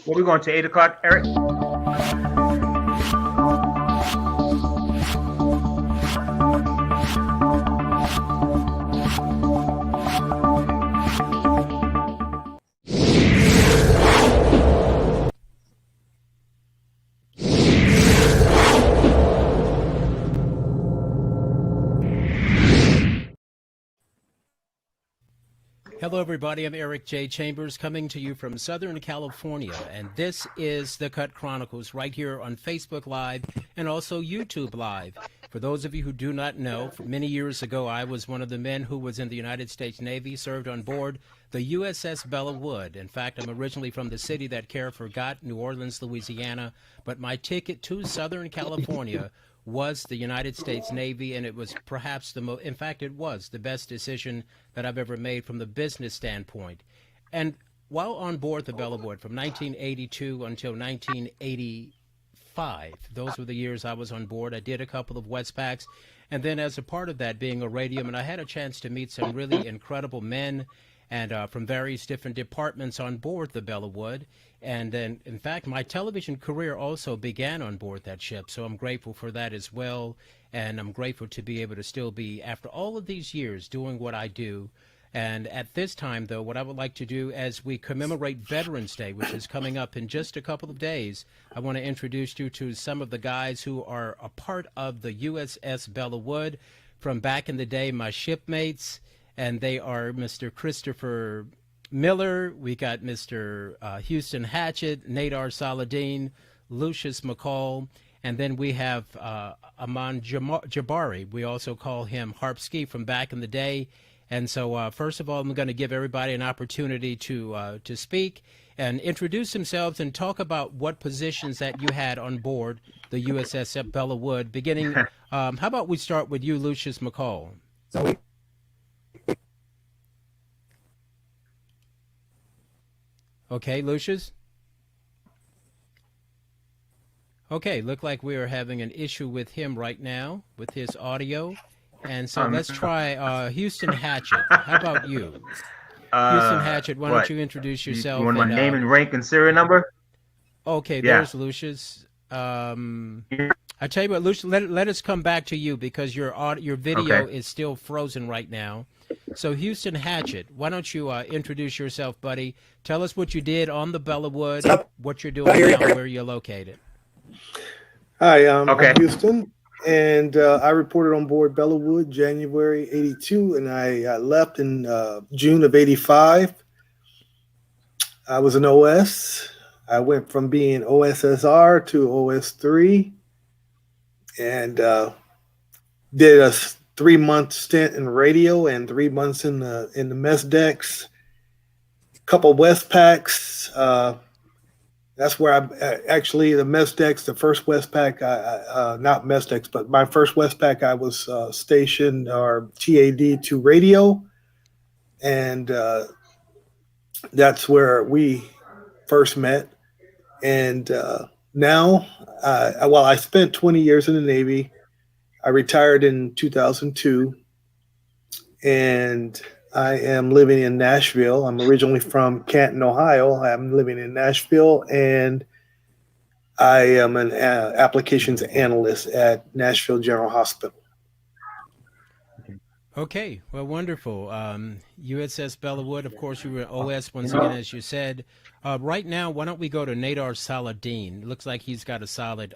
Well, we're going to 8 o'clock, Eric. Hello, everybody. I'm Eric J. Chambers coming to you from Southern California, and this is The Cut Chronicles right here on Facebook Live and also YouTube Live. For those of you who do not know, many years ago, I was one of the men who was in the United States Navy, served on board the USS Belleau Wood. In fact, I'm originally from the city that Care forgot, New Orleans, Louisiana, but my ticket to Southern California was the United States Navy, and it was perhaps in fact, it was the best decision that I've ever made from the business standpoint. And while on board the Belleau Wood from 1982 until 1985, those were the years I was on board. I did a couple of Westpacks, and then as a part of that, being a radioman, I had a chance to meet some really incredible men and from various different departments on board the Belleau Wood. And then, in fact, my television career also began on board that ship, so I'm grateful for that as well. And I'm grateful to be able to still be, after all of these years, doing what I do. And at this time, though, what I would like to do as we commemorate Veterans Day, which is coming up in just a couple of days, I want to introduce you to some of the guys who are a part of the USS Belleau Wood from back in the day, my shipmates. And they are Mr. Christopher Miller, we got Mr. Houston Hatchett, Nadar Saladin, Lucius McCall, and then we have Aman Jabari. We also call him Harpski from back in the day. And so first of all, I'm going to give everybody an opportunity to speak and introduce themselves and talk about what positions that you had on board the USS Belleau Wood. Beginning, how about we start with you, Lucius McCall? Okay, Lucius? Okay, look like we are having an issue with him right now, with his audio. And so let's try Houston Hatchett. How about you? Houston Hatchett, why don't you introduce yourself? You want my name and rank and serial number? Okay, there's Lucius. I tell you what, Lucius, let us come back to you because your video is still frozen right now. So Houston Hatchett, why don't you introduce yourself, buddy? Tell us what you did on the Belleau Wood, what you're doing now, where you're located. Hi, I'm Houston, and I reported on board Belleau Wood January '82, and I left in June of '85. I was an OS. I went from being OSSR to OS3, and did a 3-month stint in radio and 3 months in the mess decks. A couple Westpacks. That's where I actually the mess decks. The first Westpac, not mess decks, but my first Westpac, I was stationed or TAD to radio, and that's where we first met. And now, while I spent 20 years in the Navy, I retired in 2002, and I am living in Nashville. I'm originally from Canton, Ohio. I'm living in Nashville, and I am an applications analyst at Nashville General Hospital. Okay, well, wonderful. USS Belleau Wood, of course, you were OS once again, as you said. Right now, why don't we go to Nadar Saladin? It looks like he's got a solid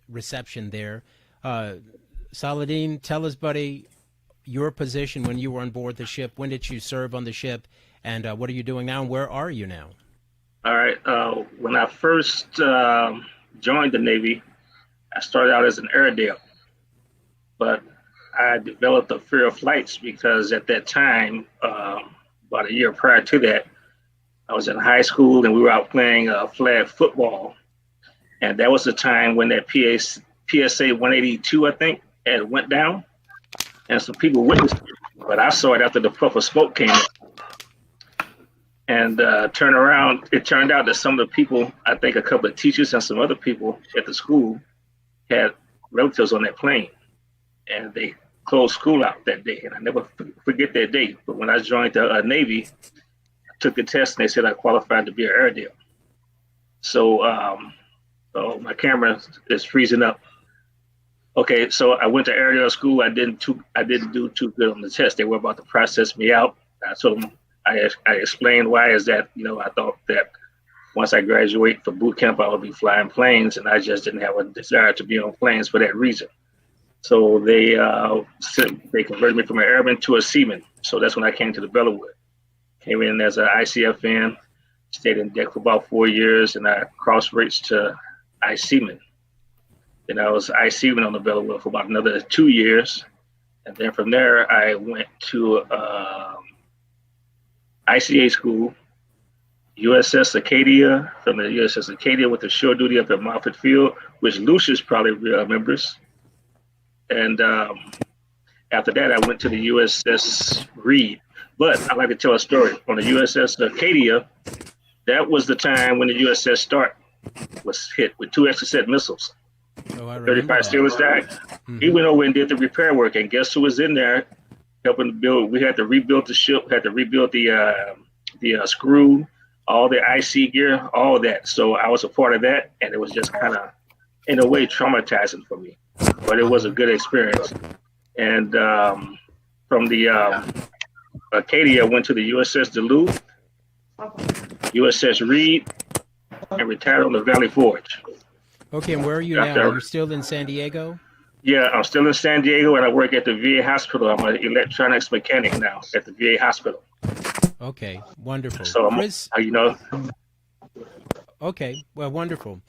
reception there. Saladin, tell us, buddy, your position when you were on board the ship. When did you serve on the ship, and what are you doing now, and where are you now? All right. When I first joined the Navy, I started out as an Airedale, but I developed a fear of flights because at that time, about a year prior to that, I was in high school and we were out playing flag football. And that was the time when that PSA 182, I think, had went down. And some people witnessed it, but I saw it after the puff of smoke came in. And turned around, it turned out that some of the people, I think a couple of teachers and some other people at the school had relatives on that plane. And they closed school out that day. And I never forget that day. But when I joined the Navy, I took the test and they said I qualified to be an Airedale. So, oh, my camera is freezing up. Okay, so I went to aerial school. I didn't do too good on the test. They were about to process me out. I told them, I explained why is that, I thought that once I graduate for boot camp, I would be flying planes, and I just didn't have a desire to be on planes for that reason. So they converted me from an airman to a seaman. So that's when I came to the Belleau Wood. Came in as an ICFN, stayed in deck for about 4 years, and I crossed rates to I-Seaman. Then I was I-Seaman on the Belleau Wood for about another 2 years. And then from there, I went to ICA school, USS Acadia, from the USS Acadia with the shore duty up at Moffett Field, which Lucius probably remembers. And after that, I went to the USS Reed. But I'd like to tell a story. On the USS Acadia, that was the time when the USS Stark was hit with 2 Exocet missiles. Oh, I 35 sailors died. Mm-hmm. He went over and did the repair work, and guess who was in there helping to build? We had to rebuild the ship, had to rebuild the screw, all the IC gear, all of that. So I was a part of that, and it was just kind of, in a way, traumatizing for me. But it was a good experience. And from the Acadia, went to the USS Duluth, USS Reed, and retired on the Valley Forge. Okay, and where are you now? Are you still in San Diego? Yeah, I'm still in San Diego, and I work at the VA hospital. I'm an electronics mechanic now at the VA hospital. Okay, wonderful. So, Chris, Okay, well, wonderful.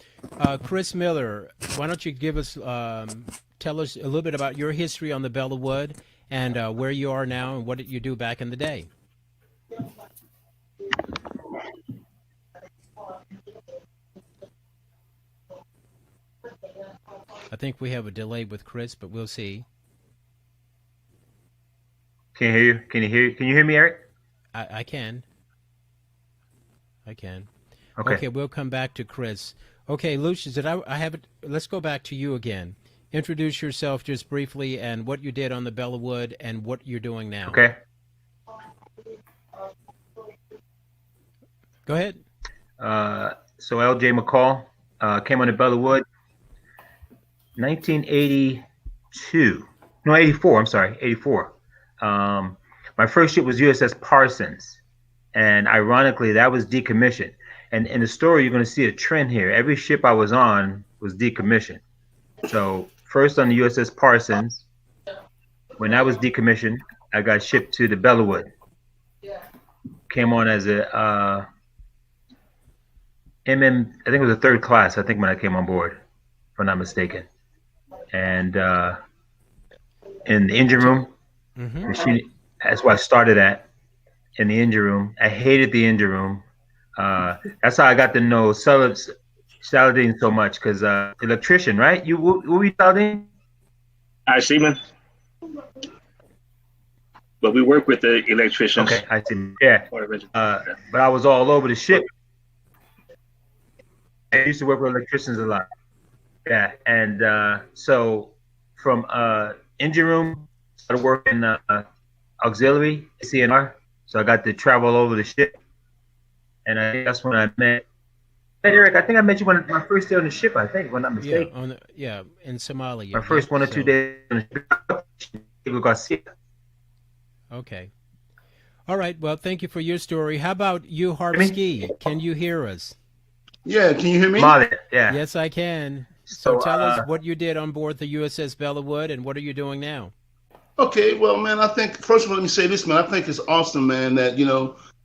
Chris Miller, why don't you give us, tell us a little bit about your history on the Belleau Wood and where you are now and what did you do back in the day? I think we have a delay with Chris, but we'll see. Can you hear you? Can you hear me, Eric? I can. Okay. Okay, we'll come back to Chris. Okay, Lucius, I have it? Let's go back to you again. Introduce yourself just briefly and what you did on the Belleau Wood and what you're doing now. Okay. Go ahead. So L.J. McCall came on the Belleau Wood 1982. No, 84. I'm sorry, 84. My first ship was USS Parsons, and ironically, that was decommissioned. And in the story, you're going to see a trend here. Every ship I was on was decommissioned. So first on the USS Parsons, when I was decommissioned, I got shipped to the Belleau Wood. Came on as a MM, I think it was a third class, I think, when I came on board, if I'm not mistaken. And in the engine room, that's where I started at, in the engine room. I hated the engine room. That's how I got to know Saladin so much, because electrician, right? What were you Saladin? I seaman. But we work with the electricians. Okay, I see. Yeah. But I was all over the ship. I used to work with electricians a lot. Yeah, and so from engine room, started working auxiliary, CNR. So I got to travel all over the ship. And that's when I met Eric. I think I met you when my first day on the ship, I think, if I'm not mistaken. Yeah, in Somalia. My first 1 or 2 days on the ship. Okay. All right. Well, thank you for your story. How about you, Harpski? Can you hear us? Yeah, can you hear me? Yeah. Yes, I can. So tell us what you did on board the USS Belleau Wood and what are you doing now? Okay, well, man, I think, first of all, let me say this, man. I think it's awesome, man, that,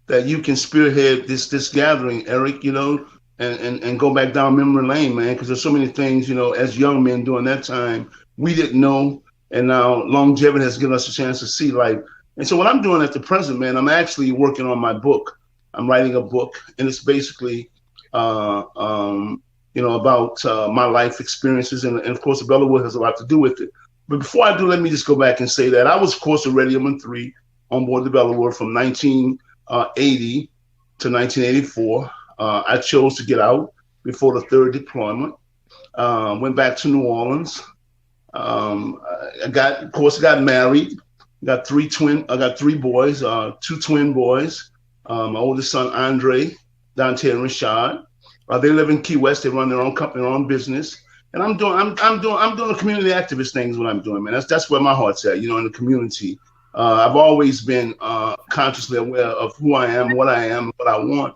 that you can spearhead this gathering, Eric, and go back down memory lane, man, because there's so many things, as young men during that time, we didn't know. And now longevity has given us a chance to see life. And so what I'm doing at the present, man, I'm actually working on my book. I'm writing a book, and it's basically, about my life experiences. And of course, the Belleau Wood has a lot to do with it. But before I do, let me just go back and say that I was, of course, a Radium 3 on board the Belleau Wood from 1980 to 1984. I chose to get out before the third deployment. Went back to New Orleans. I got married. I got three boys, 2 twin boys. My oldest son, Andre, Dante, and Rashad. They live in Key West. They run their own company, their own business. And I'm doing the community activist things. What I'm doing, man. That's where my heart's at. In the community. I've always been consciously aware of who I am, what I want,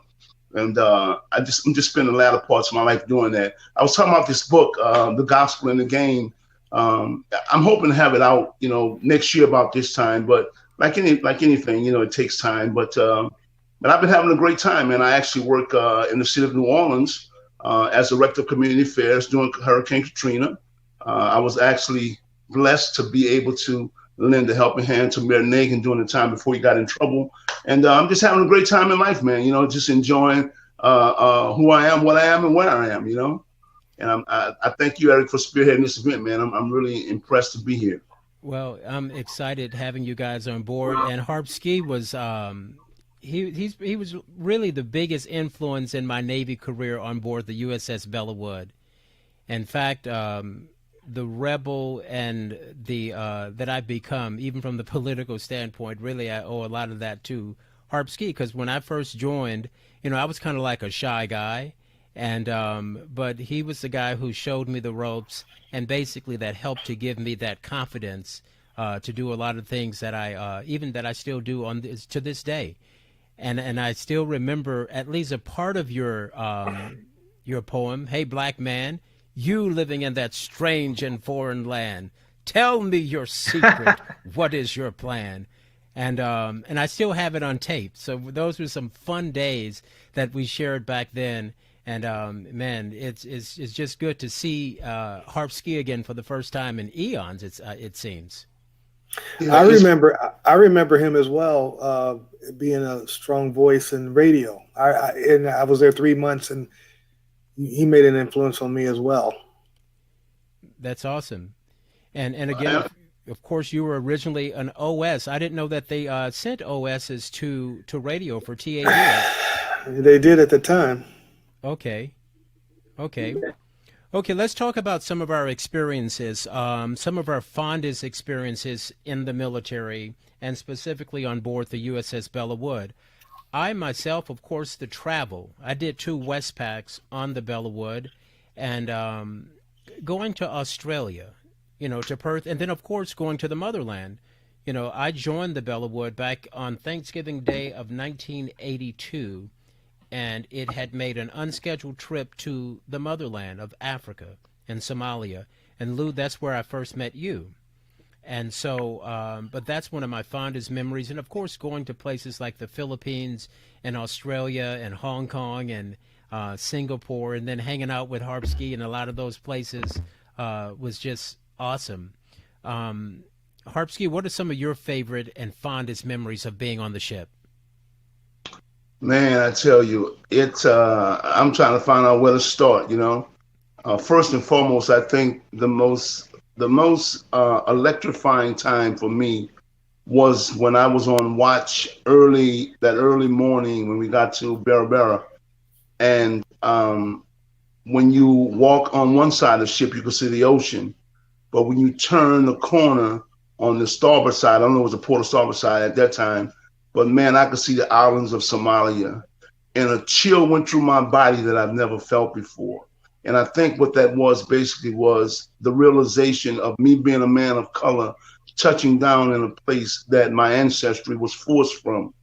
and I'm just spending the latter parts of my life doing that. I was talking about this book, The Gospel in the Game. I'm hoping to have it out, next year about this time. But like anything, it takes time. But I've been having a great time, and I actually work in the city of New Orleans. As Director of Community Affairs during Hurricane Katrina. I was actually blessed to be able to lend a helping hand to Mayor Nagin during the time before he got in trouble. And I'm just having a great time in life, man, just enjoying who I am, what I am, and where I am, And I thank you, Eric, for spearheading this event, man. I'm really impressed to be here. Well, I'm excited having you guys on board. And Harp Ski was... He was really the biggest influence in my Navy career on board the USS Belleau Wood. In fact, the rebel and the that I've become, even from the political standpoint, really I owe a lot of that to Harp Ski, because when I first joined, I was kind of like a shy guy, and but he was the guy who showed me the ropes, and basically that helped to give me that confidence to do a lot of things that I still do to this day. And I still remember at least a part of your poem, "Hey, black man, you living in that strange and foreign land, tell me your secret. What is your plan?" And I still have it on tape. So those were some fun days that we shared back then. And man, it's just good to see Harp Ski again for the first time in eons. It seems. I remember him as well, being a strong voice in radio. I was there 3 months, and he made an influence on me as well. That's awesome. And again, of course, you were originally an OS. I didn't know that they sent OSs to radio for TAU. They did at the time. Okay. Okay, let's talk about some of our experiences, some of our fondest experiences in the military, and specifically on board the USS Belleau Wood. I myself, of course, the travel. I did 2 Westpacks on the Belleau Wood, and going to Australia, to Perth, and then, of course, going to the motherland. I joined the Belleau Wood back on Thanksgiving Day of 1982, and it had made an unscheduled trip to the motherland of Africa and Somalia. And Lou, that's where I first met you. And so, but that's one of my fondest memories. And of course, going to places like the Philippines and Australia and Hong Kong and Singapore, and then hanging out with Harp Ski and a lot of those places was just awesome. Harp Ski, what are some of your favorite and fondest memories of being on the ship? Man, I tell you, I'm trying to find out where to start, First and foremost, I think the most electrifying time for me was when I was on watch that early morning when we got to Bera. And when you walk on one side of the ship, you can see the ocean. But when you turn the corner on the starboard side, I don't know if it was the port or starboard side at that time, but man, I could see the islands of Somalia, and a chill went through my body that I've never felt before. And I think what that was basically was the realization of me being a man of color, touching down in a place that my ancestry was forced from.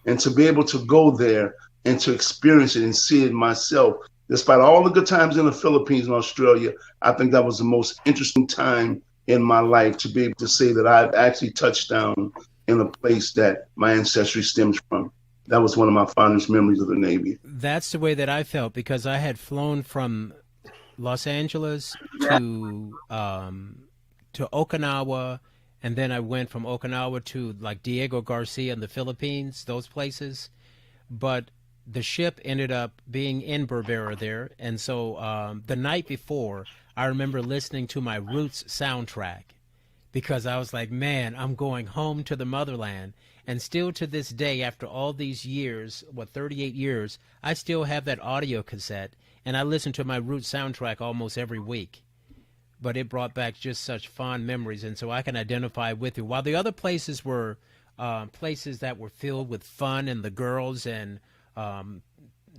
And to be able to go there and to experience it and see it myself, despite all the good times in the Philippines and Australia, I think that was the most interesting time in my life, to be able to say that I've actually touched down in a place that my ancestry stems from. That was one of my fondest memories of the Navy. That's the way that I felt, because I had flown from Los Angeles to Okinawa, and then I went from Okinawa to like Diego Garcia in the Philippines, those places. But the ship ended up being in Berbera there, and so the night before, I remember listening to my Roots soundtrack, because I was like, man, I'm going home to the motherland. And still to this day, after all these years, 38 years, I still have that audio cassette, and I listen to my Roots soundtrack almost every week. But it brought back just such fond memories, and so I can identify with you. While the other places were places that were filled with fun and the girls and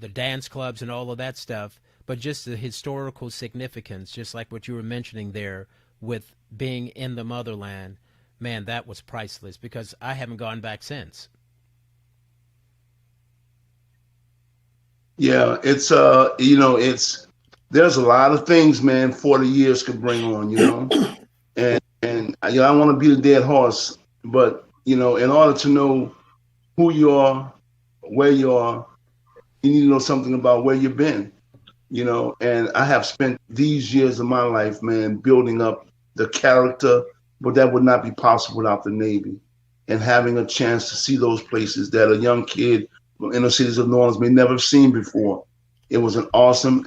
the dance clubs and all of that stuff, but just the historical significance, just like what you were mentioning there with being in the motherland. Man, that was priceless, because I haven't gone back since. Yeah, it's there's a lot of things, man, 40 years could bring on, and I want to be the dead horse, but in order to know who you are, where you are, you need to know something about where you've been, and I have spent these years of my life, man, building up the character, but that would not be possible without the Navy, and having a chance to see those places that a young kid from inner cities of New Orleans may never have seen before. It was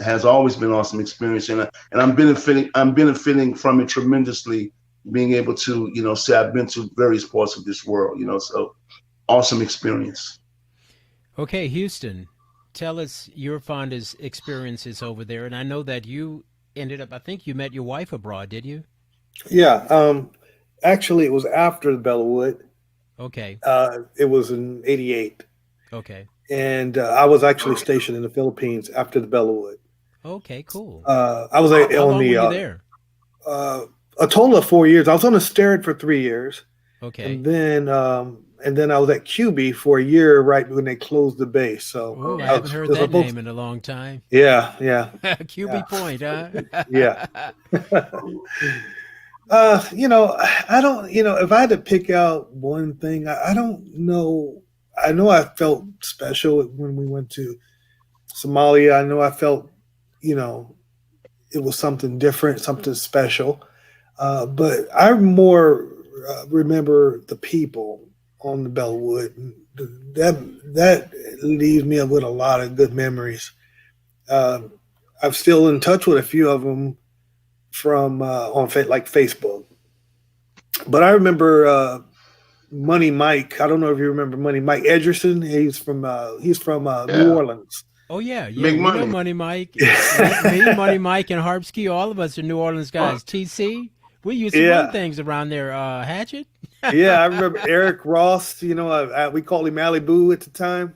has always been awesome experience, and I'm benefiting from it tremendously, being able to, say I've been to various parts of this world, so awesome experience. Okay, Houston, tell us your fondest experiences over there. And I know that you ended up, I think you met your wife abroad, did you? Yeah. Actually, it was after the Belleau Wood. Okay. It was in '88. Okay. And I was actually stationed in the Philippines after the Belleau Wood. Okay, cool. I was How long were you there? A total of 4 years. I was on the Starrett for 3 years. Okay. And then I was at QB for a year right when they closed the base. So I haven't heard that name in a long time. Yeah. QB Point, huh? Yeah. I don't, if I had to pick out one thing, I don't know. I know I felt special when we went to Somalia. I know I felt, it was something different, something special. But I more remember the people on the Belleau Wood. That leaves me with a lot of good memories. I'm still in touch with a few of them from on Facebook. But I remember Money Mike. I don't know if you remember Money Mike Edgerson. He's from New Orleans. Oh yeah, Big we money. know Money Mike. Me, Money Mike, and Harpsky. All of us are New Orleans guys. TC. We used to run things around there. Hatchet. Yeah, I remember Eric Ross. We called him Malibu at the time.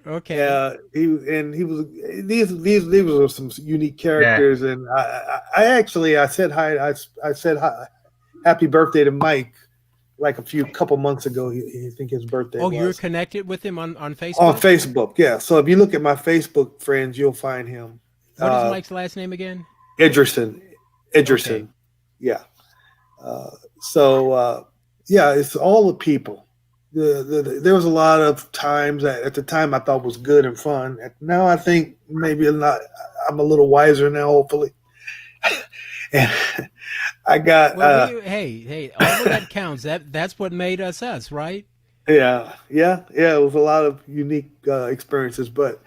Okay. He was. These were some unique characters, and I said hi. I said hi, happy birthday to Mike, like couple months ago. I think his birthday. Oh, you're connected with him on Facebook? On Facebook, yeah. So if you look at my Facebook friends, you'll find him. What is Mike's last name again? Edgerson. Okay. Yeah. It's all the people. There was a lot of times that at the time I thought was good and fun. Now I think maybe not. I'm a little wiser now, hopefully. And I got. Hey! All of that counts. That's what made us, right? Yeah. It was a lot of unique experiences, but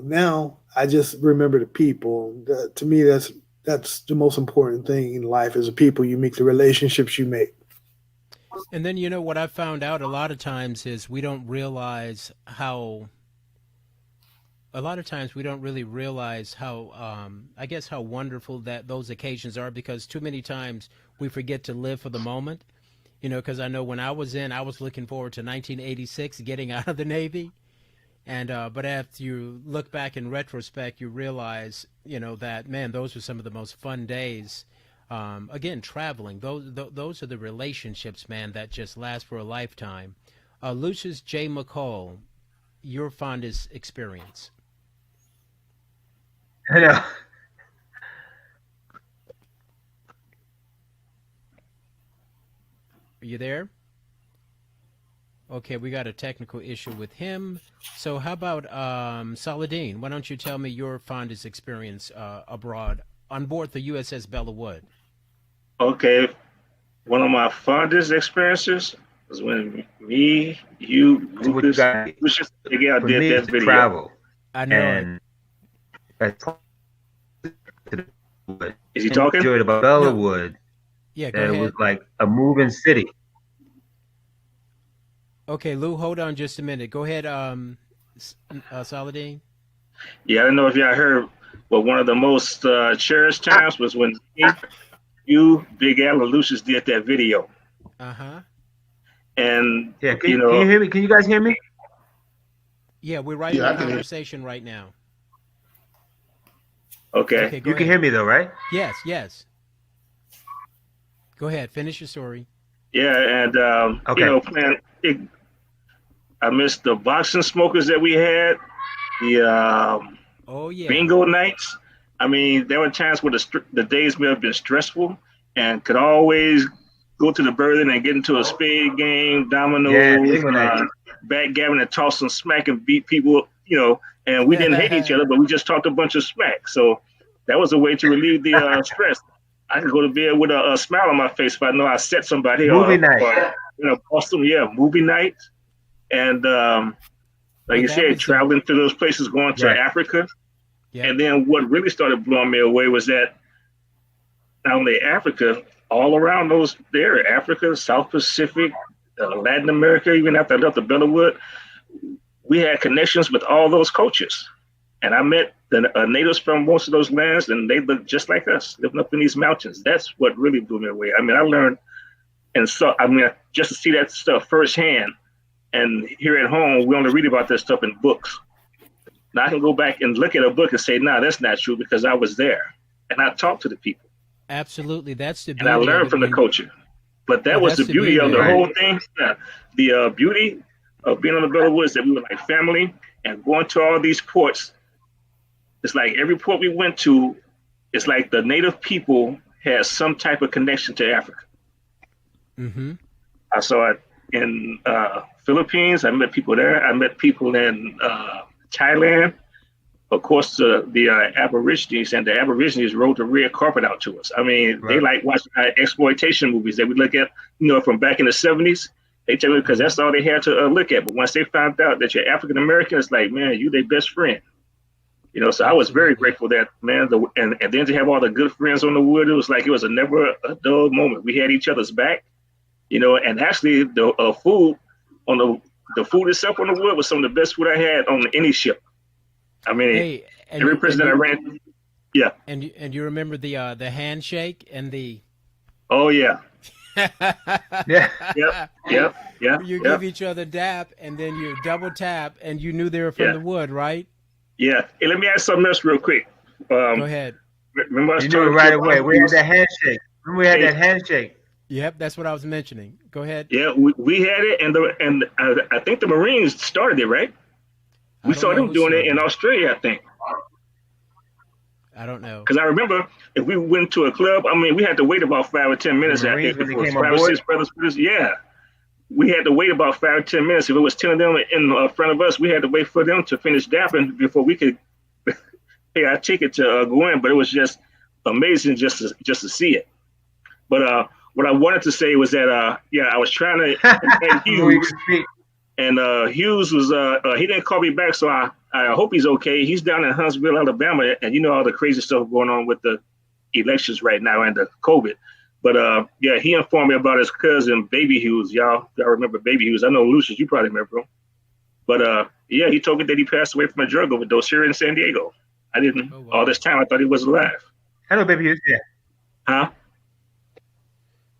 now I just remember the people. To me, that's the most important thing in life is the people you meet, the relationships you make. And then what I found out a lot of times is we don't realize how. A lot of times we don't really realize how, I guess, how wonderful that those occasions are, because too many times we forget to live for the moment. Because I know when I was looking forward to 1986, getting out of the Navy. And but after you look back in retrospect, you realize, that, man, those were some of the most fun days. Again, traveling, those are the relationships, man, that just last for a lifetime. Lucius J. McCall, your fondest experience? I know. Are you there? Okay, we got a technical issue with him. So how about Saladin? Why don't you tell me your fondest experience abroad on board the USS Belleau Wood? Okay, one of my fondest experiences was when me, you, Lucas, did that video. Travel. I know. Is he talking? Enjoyed about Belleau Wood. Yeah, go ahead. It was like a moving city. Okay, Lou, hold on just a minute. Go ahead, Saladin. Yeah, I don't know if y'all heard, but one of the most cherished times was when you, Big Al, and Lucius did that video. Uh-huh. And can you hear me? Can you guys hear me? Yeah, we're right in a conversation right now. Okay. You can hear me though, right? Yes, yes. Go ahead, finish your story. Yeah, and man, I missed the boxing smokers that we had, the bingo nights. I mean, there were times where the days may have been stressful and could always go to the Berlin and get into a spade game, dominoes, backgammon, and toss some smack and beat people, and we didn't hate each other, but we just talked a bunch of smack. So that was a way to relieve the stress. I could go to bed with a smile on my face if I know I set somebody movie night. Awesome, movie night. And like you said, traveling to those places, going to Africa. Yeah. And then what really started blowing me away was that not only Africa, all around those there, Africa, South Pacific, Latin America, even after I left the Belleau Wood, we had connections with all those cultures. And I met the natives from most of those lands, and they looked just like us, living up in these mountains. That's what really blew me away. I mean, I learned, and so, just to see that stuff firsthand, and here at home, we only read about this stuff in books. Now I can go back and look at a book and say, "No, that's not true," because I was there and I talked to the people. Absolutely, that's the beauty. And I learned from the culture. But that was the beauty of the whole thing. Yeah. The beauty of being on the Belleau Wood is that we were like family, and going to all these ports. It's like every port we went to, it's like the native people had some type of connection to Africa. Mm-hmm. I saw it in Philippines. I met people there. I met people in Thailand. Of course, the Aborigines, and the Aborigines rolled the red carpet out to us. I mean, They like watching exploitation movies that we look at, from back in the 70s. They tell me because that's all they had to look at. But once they found out that you're African American, it's like, man, you their best friend. So I was very grateful that, man, and then to have all the good friends on the wood, it was like it was never a dull moment. We had each other's back, and actually the food on the food itself on the wood was some of the best food I had on any ship. I mean, every person that I ran, yeah. And you remember the handshake and the. Oh yeah. Yeah. Yeah. You give each other dap, and then you double tap, and you knew they were from the wood, right? Yeah. Hey, let me ask something else real quick. Go ahead. Remember I you knew it right away. We had that handshake. Remember we had that handshake. Yep, that's what I was mentioning. Go ahead. Yeah, we had it, and I think the Marines started it, right? We saw them doing it in Australia, I think. I don't know. Because I remember if we went to a club, we had to wait about 5 or 10 minutes. I think it was 5 or 6 brothers. Yeah. We had to wait about 5 or 10 minutes. If it was 10 of them in front of us, we had to wait for them to finish dapping before we could pay our ticket to go in. But it was just amazing just to see it. But what I wanted to say was that, I was trying to Hughes. And Hughes was he didn't call me back, so I hope he's okay. He's down in Huntsville, Alabama, and all the crazy stuff going on with the elections right now and the COVID. But he informed me about his cousin, Baby Hughes. Y'all remember Baby Hughes? I know Lucius, you probably remember him. But he told me that he passed away from a drug overdose here in San Diego. I didn't. Oh, wow. All this time I thought he was alive. I know Baby Hughes. Yeah. Huh?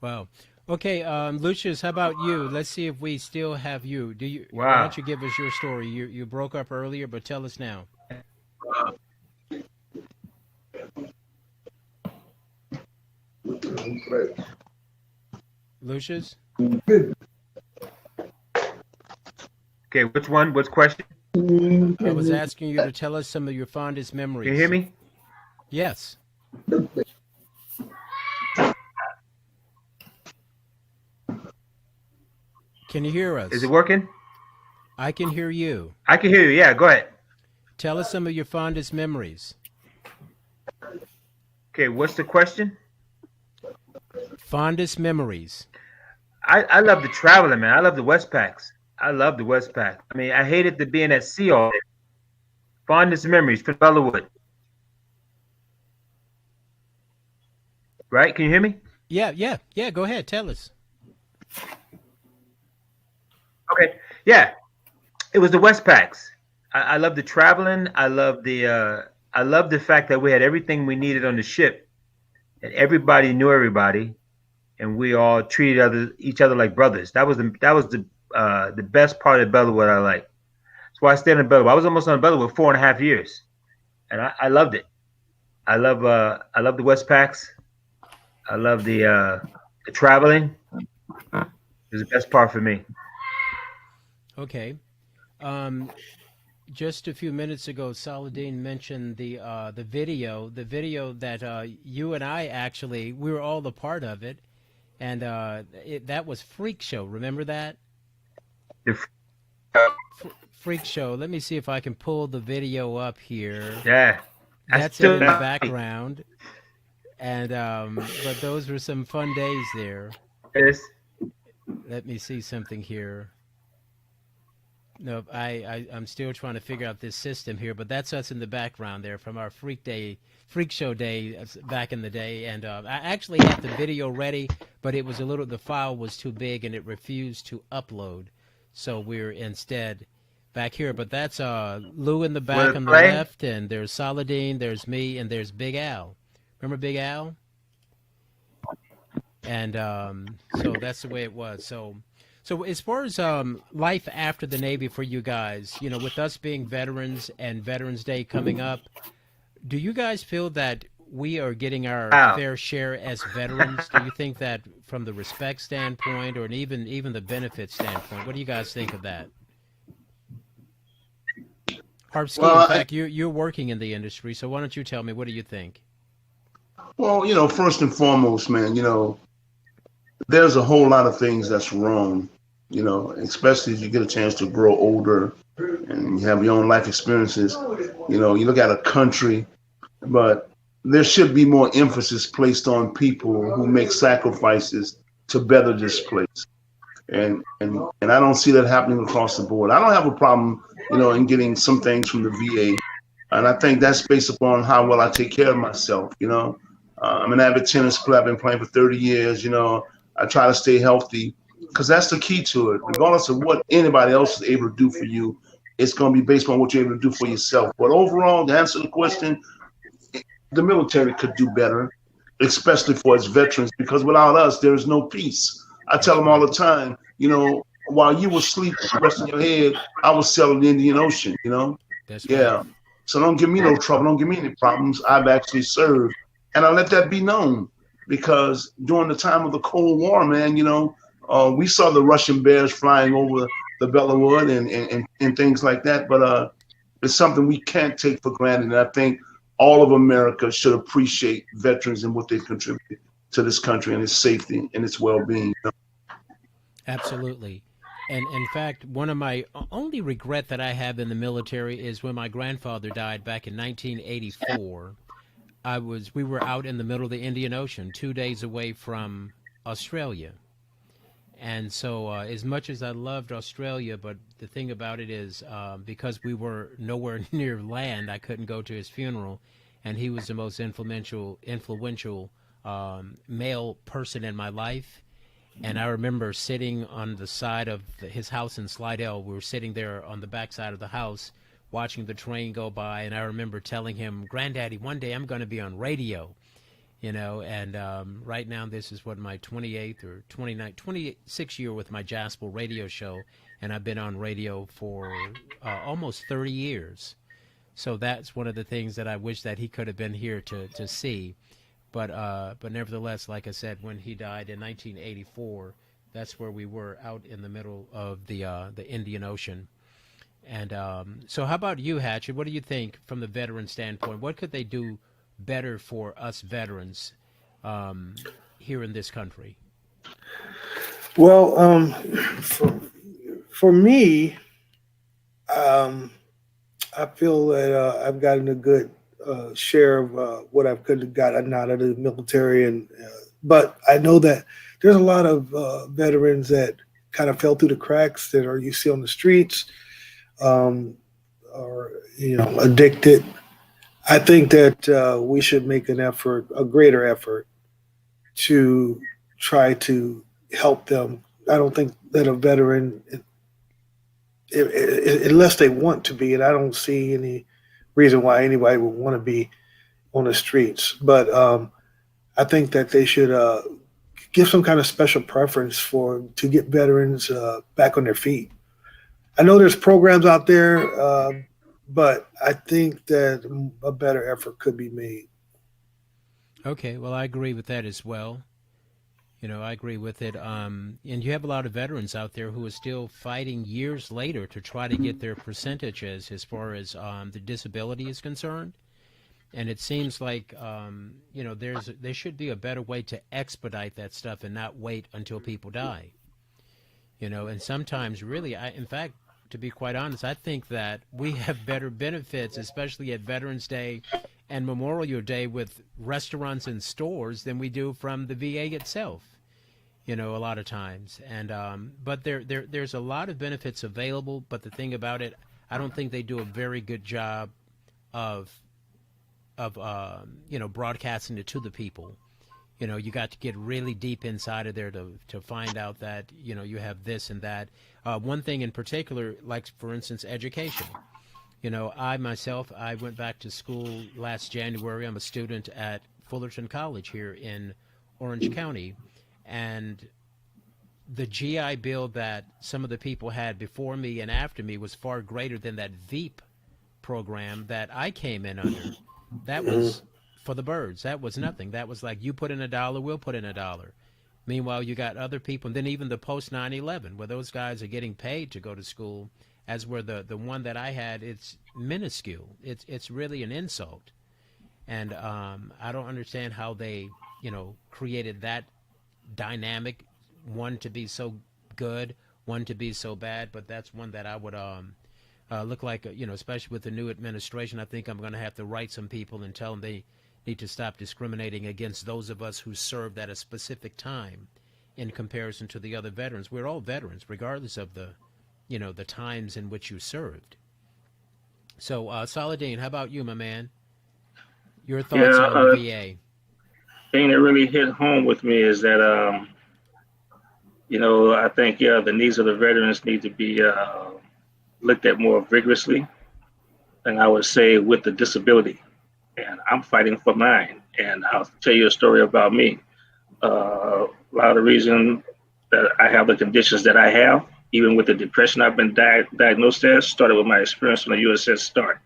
Wow. Okay, Lucius, how about you? Let's see if we still have you. Wow. Why don't you give us your story? You broke up earlier, but tell us now. Lucius? Okay, which one? Which question? I was asking you to tell us some of your fondest memories. Can you hear me? Yes. Can you hear us? Is it working? I can hear you. I can hear you. Yeah, go ahead. Tell us some of your fondest memories. Okay, what's the question? Fondest memories. I love the traveling, man. I love the Westpacks. I love the Westpac. I hated to being at sea all day. Fondest memories for Belleau Wood. Right? Can you hear me? Yeah. Go ahead. Tell us. Okay. Yeah. It was the Westpacks. I love the traveling. I love the fact that we had everything we needed on the ship, and everybody knew everybody, and we all treated each other like brothers. That was the best part of Belleau Wood I like. That's before I stayed in Belleau. I was almost on Belleau for 4.5 years, and I loved it. I love the West Packs. I love the traveling. It was the best part for me. Okay. Just a few minutes ago, Saladin mentioned the video that you and I actually, we were all a part of it, and that was Freak Show. Remember that? Freak Show. Let me see if I can pull the video up here. Yeah, that's it in the background. And but those were some fun days there. Yes. Let me see something here. No, I'm still trying to figure out this system here, but that's us in the background there from our Freak Show day back in the day. And I actually had the video ready, but it was the file was too big and it refused to upload. So we're instead back here. But that's Lou in the back on the left, and there's Saladin, there's me, and there's Big Al. Remember Big Al? And so that's the way it was. So as far as life after the Navy for you guys, with us being veterans and Veterans Day coming up, do you guys feel that we are getting our fair share as veterans? Do you think that from the respect standpoint or even the benefit standpoint, what do you guys think of that? Harpski, in fact, you're working in the industry, so why don't you tell me, what do you think? Well, first and foremost, man, there's a whole lot of things that's wrong, especially as you get a chance to grow older and you have your own life experiences. You look at a country, but there should be more emphasis placed on people who make sacrifices to better this place. And I don't see that happening across the board. I don't have a problem, in getting some things from the VA. And I think that's based upon how well I take care of myself, I'm an avid tennis player. I've been playing for 30 years. I try to stay healthy because that's the key to it. Regardless of what anybody else is able to do for you, it's going to be based on what you're able to do for yourself. But overall, to answer the question, the military could do better, especially for its veterans, because without us, there is no peace. I tell them all the time, while you were sleeping, resting your head, I was sailing the Indian Ocean, That's yeah. Right. So don't give me no trouble. Don't give me any problems. I've actually served. And I let that be known because during the time of the Cold War, man, we saw the Russian bears flying over the Belleau Wood and things like that. But it's something we can't take for granted. And I think all of America should appreciate veterans and what they've contributed to this country and its safety and its well-being. Absolutely. And in fact, one of my only regret that I have in the military is when my grandfather died back in 1984. We were out in the middle of the Indian Ocean, 2 days away from Australia. And so as much as I loved Australia, but the thing about it is because we were nowhere near land, I couldn't go to his funeral. And he was the most influential male person in my life. And I remember sitting on the side of his house in Slidell. We were sitting there on the backside of the house watching the train go by, and I remember telling him, "Granddaddy, one day I'm going to be on radio," and right now this is what, my 28th or 26th year with my Jaspel radio show, and I've been on radio for almost 30 years. So that's one of the things that I wish that he could have been here to see. But nevertheless, like I said, when he died in 1984, that's where we were, out in the middle of the Indian Ocean. And so how about you, Hatchet? What do you think from the veteran standpoint? What could they do better for us veterans here in this country? Well, for me, I feel that I've gotten a good share of what I could have gotten out of the military, but I know that there's a lot of veterans that kind of fell through the cracks that you see on the streets. Or addicted. I think that we should make a greater effort to try to help them. I don't think that a veteran, unless they want to be, and I don't see any reason why anybody would want to be on the streets, but I think that they should give some kind of special preference to get veterans back on their feet. I know there's programs out there, but I think that a better effort could be made. Okay, well, I agree with that as well. I agree with it. And you have a lot of veterans out there who are still fighting years later to try to get their percentages as far as the disability is concerned. And it seems like, there should be a better way to expedite that stuff and not wait until people die. And sometimes really, in fact, to be quite honest, I think that we have better benefits, especially at Veterans Day and Memorial Day with restaurants and stores than we do from the VA itself. A lot of times, and but there's a lot of benefits available. But the thing about it, I don't think they do a very good job of broadcasting it to the people. You got to get really deep inside of there to find out that you have this and that. One thing in particular, like for instance, education. I myself, I went back to school last January. I'm a student at Fullerton College here in Orange County. And the GI Bill that some of the people had before me and after me was far greater than that VEAP program that I came in under. That was for the birds. That was nothing. That was like, you put in $1, we'll put in $1. Meanwhile, you got other people, and then even the post 9/11, where those guys are getting paid to go to school, as where the one that I had, it's minuscule. It's really an insult. And I don't understand how they, created that dynamic, one to be so good, one to be so bad. But that's one that I would look like, especially with the new administration, I think I'm going to have to write some people and tell them they need to stop discriminating against those of us who served at a specific time in comparison to the other veterans. We're all veterans, regardless of the times in which you served. So, Saladin, how about you, my man? Your thoughts on the VA? Thing that really hit home with me is that, I think, the needs of the veterans need to be looked at more vigorously. And I would say with the disability. And I'm fighting for mine. And I'll tell you a story about me. A lot of the reason that I have the conditions that I have, even with the depression I've been diagnosed as, started with my experience on the USS Start.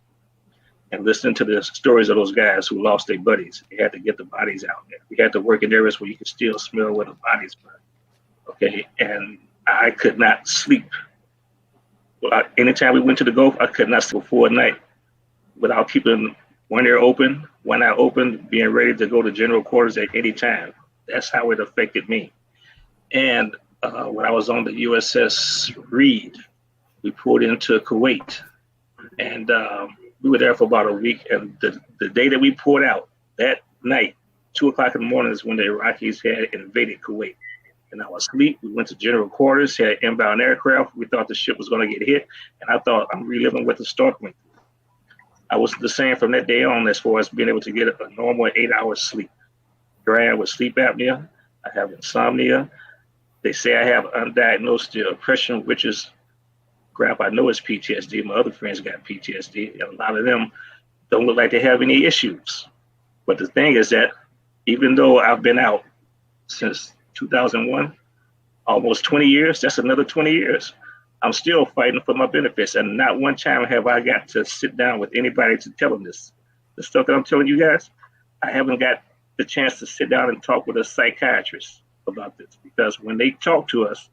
And listening to the stories of those guys who lost their buddies. They had to get the bodies out there. We had to work in areas where you could still smell where the bodies were. Okay, and I could not sleep. Anytime we went to the Gulf, I could not sleep for a night without keeping one ear open, one eye open, being ready to go to general quarters at any time. That's how it affected me. And when I was on the USS Reed, we pulled into Kuwait. And we were there for about a week. And the day that we pulled out, that night, 2 o'clock in the morning is when the Iraqis had invaded Kuwait. And I was asleep. We went to general quarters, had inbound aircraft. We thought the ship was going to get hit. And I thought, I'm reliving what the Start went through. I was the same from that day on as far as being able to get a normal 8 hours sleep. Here I am with sleep apnea. I have insomnia. They say I have undiagnosed depression, which is crap. I know it's PTSD. My other friends got PTSD. And a lot of them don't look like they have any issues. But the thing is that even though I've been out since 2001, almost 20 years, that's another 20 years. I'm still fighting for my benefits. And not one time have I got to sit down with anybody to tell them this. The stuff that I'm telling you guys, I haven't got the chance to sit down and talk with a psychiatrist about this. Because when they talk to us,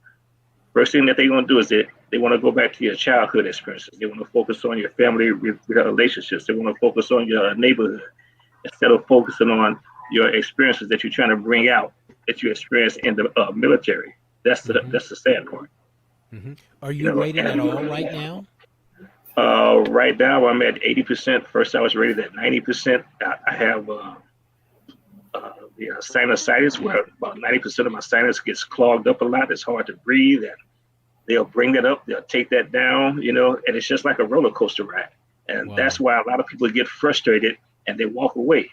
first thing that they're going to do is they want to go back to your childhood experiences. They want to focus on your family relationships. They want to focus on your neighborhood instead of focusing on your experiences that you're trying to bring out that you experienced in the military. That's the sad part. Mm-hmm. Are you rated at all right now? Right now, I'm at 80%. First, I was rated at 90%. I have sinusitis, where about 90% of my sinus gets clogged up a lot. It's hard to breathe, and they'll bring that up. They'll take that down, and it's just like a roller coaster ride. And That's why a lot of people get frustrated and they walk away.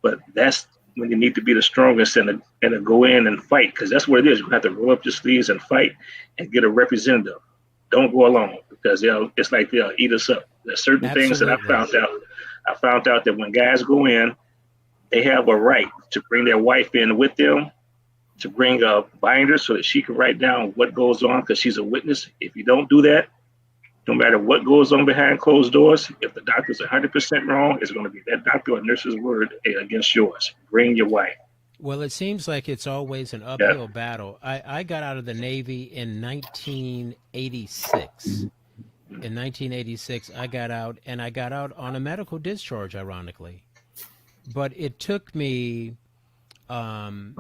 But that's when you need to be the strongest and to go in and fight, because that's what it is. You have to roll up your sleeves and fight and get a representative. Don't go alone, because it's like they'll eat us up. There's certain things that I found out that when guys go in, they have a right to bring their wife in with them, to bring a binder so that she can write down what goes on, because she's a witness. If you don't do that, no matter what goes on behind closed doors, if the doctor's 100% wrong, it's going to be that doctor or nurse's word against yours. Bring your wife. Well, it seems like it's always an uphill battle. I got out of the Navy in 1986. In 1986, I got out, and I got out on a medical discharge, ironically. But it took me until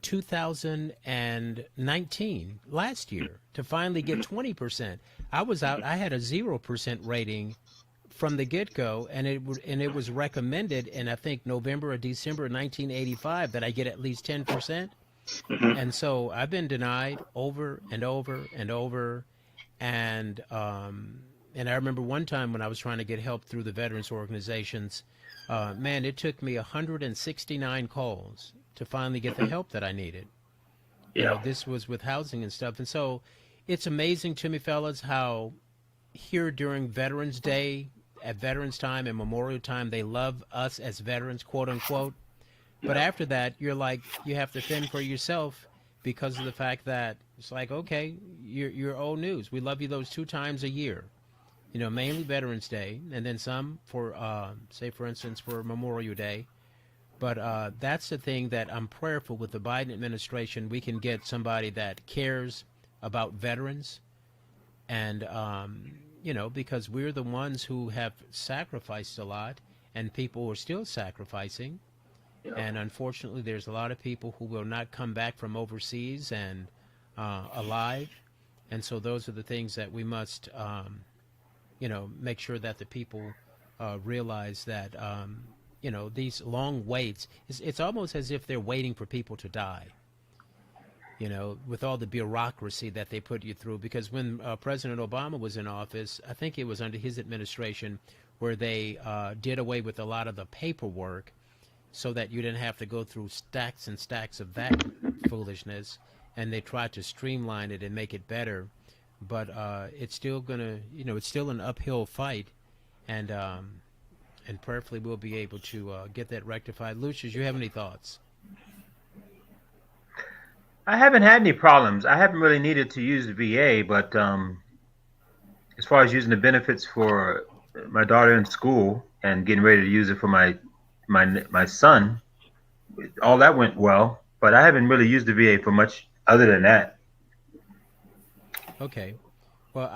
2019, last year, to finally get 20%. I was out. I had a 0% rating from the get-go, and it was recommended in, I think, November or December of 1985 that I get at least 10%. And so I've been denied over and over and over. And I remember one time when I was trying to get help through the veterans organizations, man, it took me 169 calls to finally get the help that I needed. You know, this was with housing and stuff. And so it's amazing to me, fellas, how here during Veterans Day, at Veterans Time and Memorial Time, they love us as veterans, quote unquote. But after that, you're like, you have to fend for yourself because of the fact that it's like, okay, you're old news. We love you those 2 times a year, you know, mainly Veterans Day, and then some for, say, for instance, for Memorial Day. But that's the thing that I'm prayerful with the Biden administration. We can get somebody that cares about veterans and, you know, because we're the ones who have sacrificed a lot, and people are still sacrificing. And unfortunately, there's a lot of people who will not come back from overseas and alive. And so those are the things that we must, you know, make sure that the people realize that, you know, these long waits, it's almost as if they're waiting for people to die. You know, with all the bureaucracy that they put you through. Because when President Obama was in office, I think it was under his administration where they did away with a lot of the paperwork so that you didn't have to go through stacks and stacks of that foolishness. And they tried to streamline it and make it better. But it's still going to, you know, it's still an uphill fight. And prayerfully we'll be able to get that rectified. Lucius, you have any thoughts? I haven't had any problems. I haven't really needed to use the VA, but as far as using the benefits for my daughter in school and getting ready to use it for my son, all that went well. But I haven't really used the VA for much other than that. Okay. Well,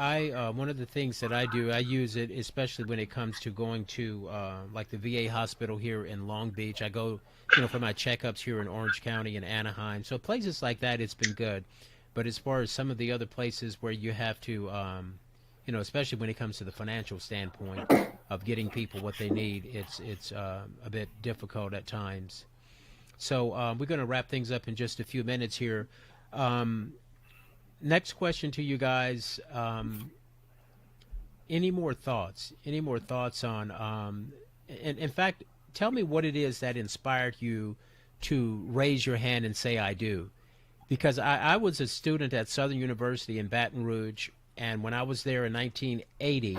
one of the things that I do, I use it especially when it comes to going to like the VA hospital here in Long Beach. I go, you know, for my checkups here in Orange County and Anaheim. So places like that, it's been good. But as far as some of the other places where you have to, you know, especially when it comes to the financial standpoint of getting people what they need, it's a bit difficult at times. So we're going to wrap things up in just a few minutes here. Next question to you guys. Any more thoughts? Any more thoughts on, in fact, tell me what it is that inspired you to raise your hand and say, I do. Because I was a student at Southern University in Baton Rouge, and when I was there in 1980,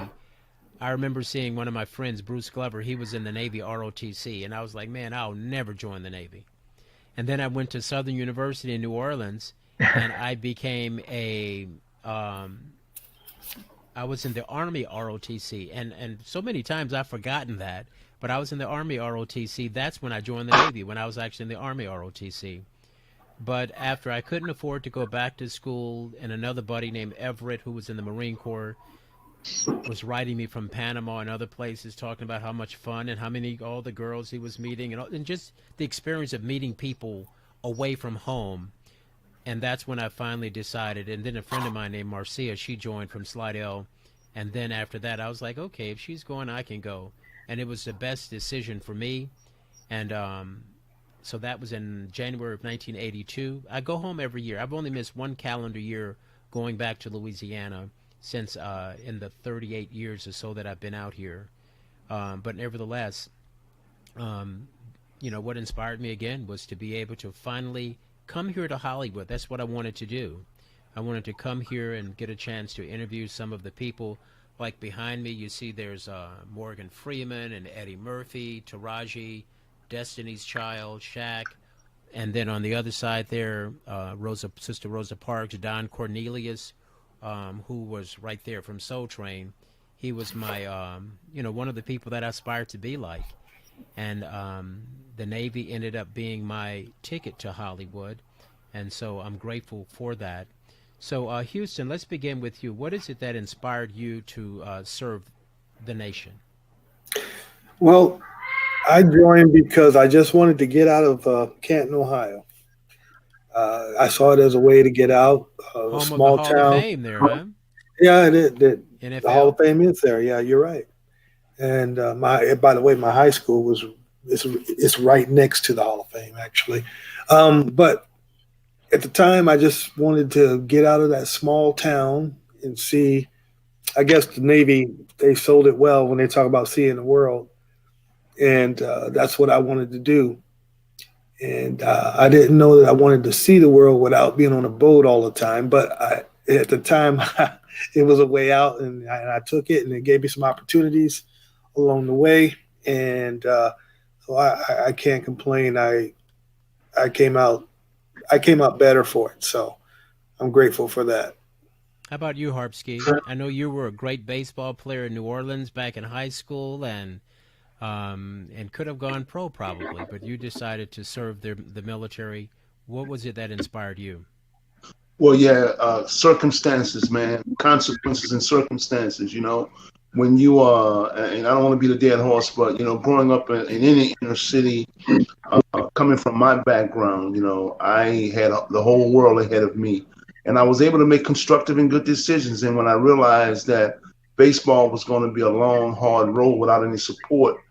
I remember seeing one of my friends, Bruce Glover. He was in the Navy ROTC, and I was like, man, I'll never join the Navy. And then I went to Southern University in New Orleans, and I became I was in the Army ROTC, and so many times I've forgotten that, but I was in the Army ROTC. That's when I joined the Navy, when I was actually in the Army ROTC. But after I couldn't afford to go back to school, and another buddy named Everett, who was in the Marine Corps, was writing me from Panama and other places, talking about how much fun and all the girls he was meeting, and just the experience of meeting people away from home. And that's when I finally decided. And then a friend of mine named Marcia, she joined from Slidell. And then after that, I was like, okay, if she's going, I can go. And it was the best decision for me. And so that was in January of 1982. I go home every year. I've only missed one calendar year going back to Louisiana since in the 38 years or so that I've been out here. But nevertheless, you know, what inspired me again was to be able to finally come here to Hollywood. That's what I wanted to do. I wanted to come here and get a chance to interview some of the people. Like behind me, you see there's Morgan Freeman and Eddie Murphy, Taraji, Destiny's Child, Shaq. And then on the other side there, Sister Rosa Parks, Don Cornelius, who was right there from Soul Train. He was my, one of the people that I aspired to be like. And the Navy ended up being my ticket to Hollywood. And so I'm grateful for that. So, Houston, let's begin with you. What is it that inspired you to serve the nation? Well, I joined because I just wanted to get out of Canton, Ohio. I saw it as a way to get out of a small Home of the Hall of Fame there, huh? Yeah, the Hall of NFL? Fame is there. Yeah, you're right. And by the way, my high school it's right next to the Hall of Fame, actually. But at the time, I just wanted to get out of that small town and see. I guess the Navy, they sold it well when they talk about seeing the world, and that's what I wanted to do. And I didn't know that I wanted to see the world without being on a boat all the time. But at the time, it was a way out, and I took it, and it gave me some opportunities along the way. And so I can't complain. I came out better for it. So I'm grateful for that. How about you, Harpski? I know you were a great baseball player in New Orleans back in high school, and could have gone pro probably, but you decided to serve the military. What was it that inspired you? Well, yeah, circumstances, man, consequences and circumstances. When you are, and I don't want to be the dead horse, but growing up in any inner city, coming from my background, I had the whole world ahead of me, and I was able to make constructive and good decisions. And when I realized that baseball was going to be a long, hard road without any support,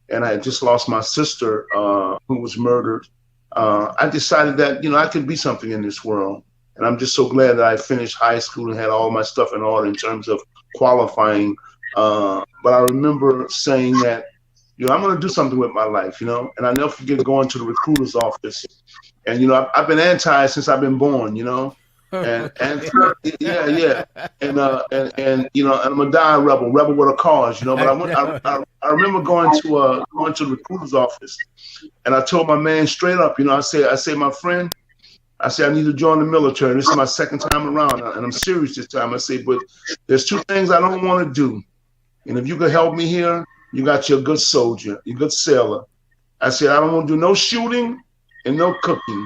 and I had just lost my sister, who was murdered, I decided that I could be something in this world. And I'm just so glad that I finished high school and had all my stuff in order in terms of qualifying. But I remember saying that, I'm going to do something with my life, and I'll never forget going to the recruiter's office. And, I've been anti since I've been born, and yeah. And I'm a die rebel with a cause, but I remember going to the recruiter's office, and I told my man straight up, I say, my friend, I say, I need to join the military. This is my second time around, and I'm serious this time. I say, but there's two things I don't want to do. And if you could help me here, you got your good soldier, your good sailor. I said, I don't want to do no shooting and no cooking.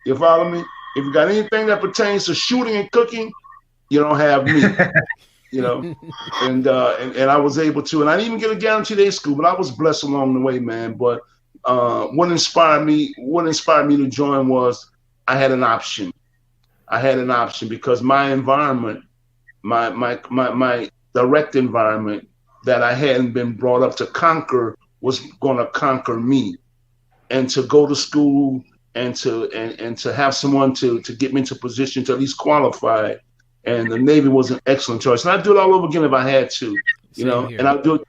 You follow me? If you got anything that pertains to shooting and cooking, you don't have me. And I was able to, and I didn't even get a guaranteed A school, but I was blessed along the way, man. But what inspired me to join was I had an option. Because my environment, my direct environment that I hadn't been brought up to conquer was going to conquer me. And to go to school and to have someone to get me into position to at least qualify. And the Navy was an excellent choice. And I'd do it all over again if I had to, and I'll do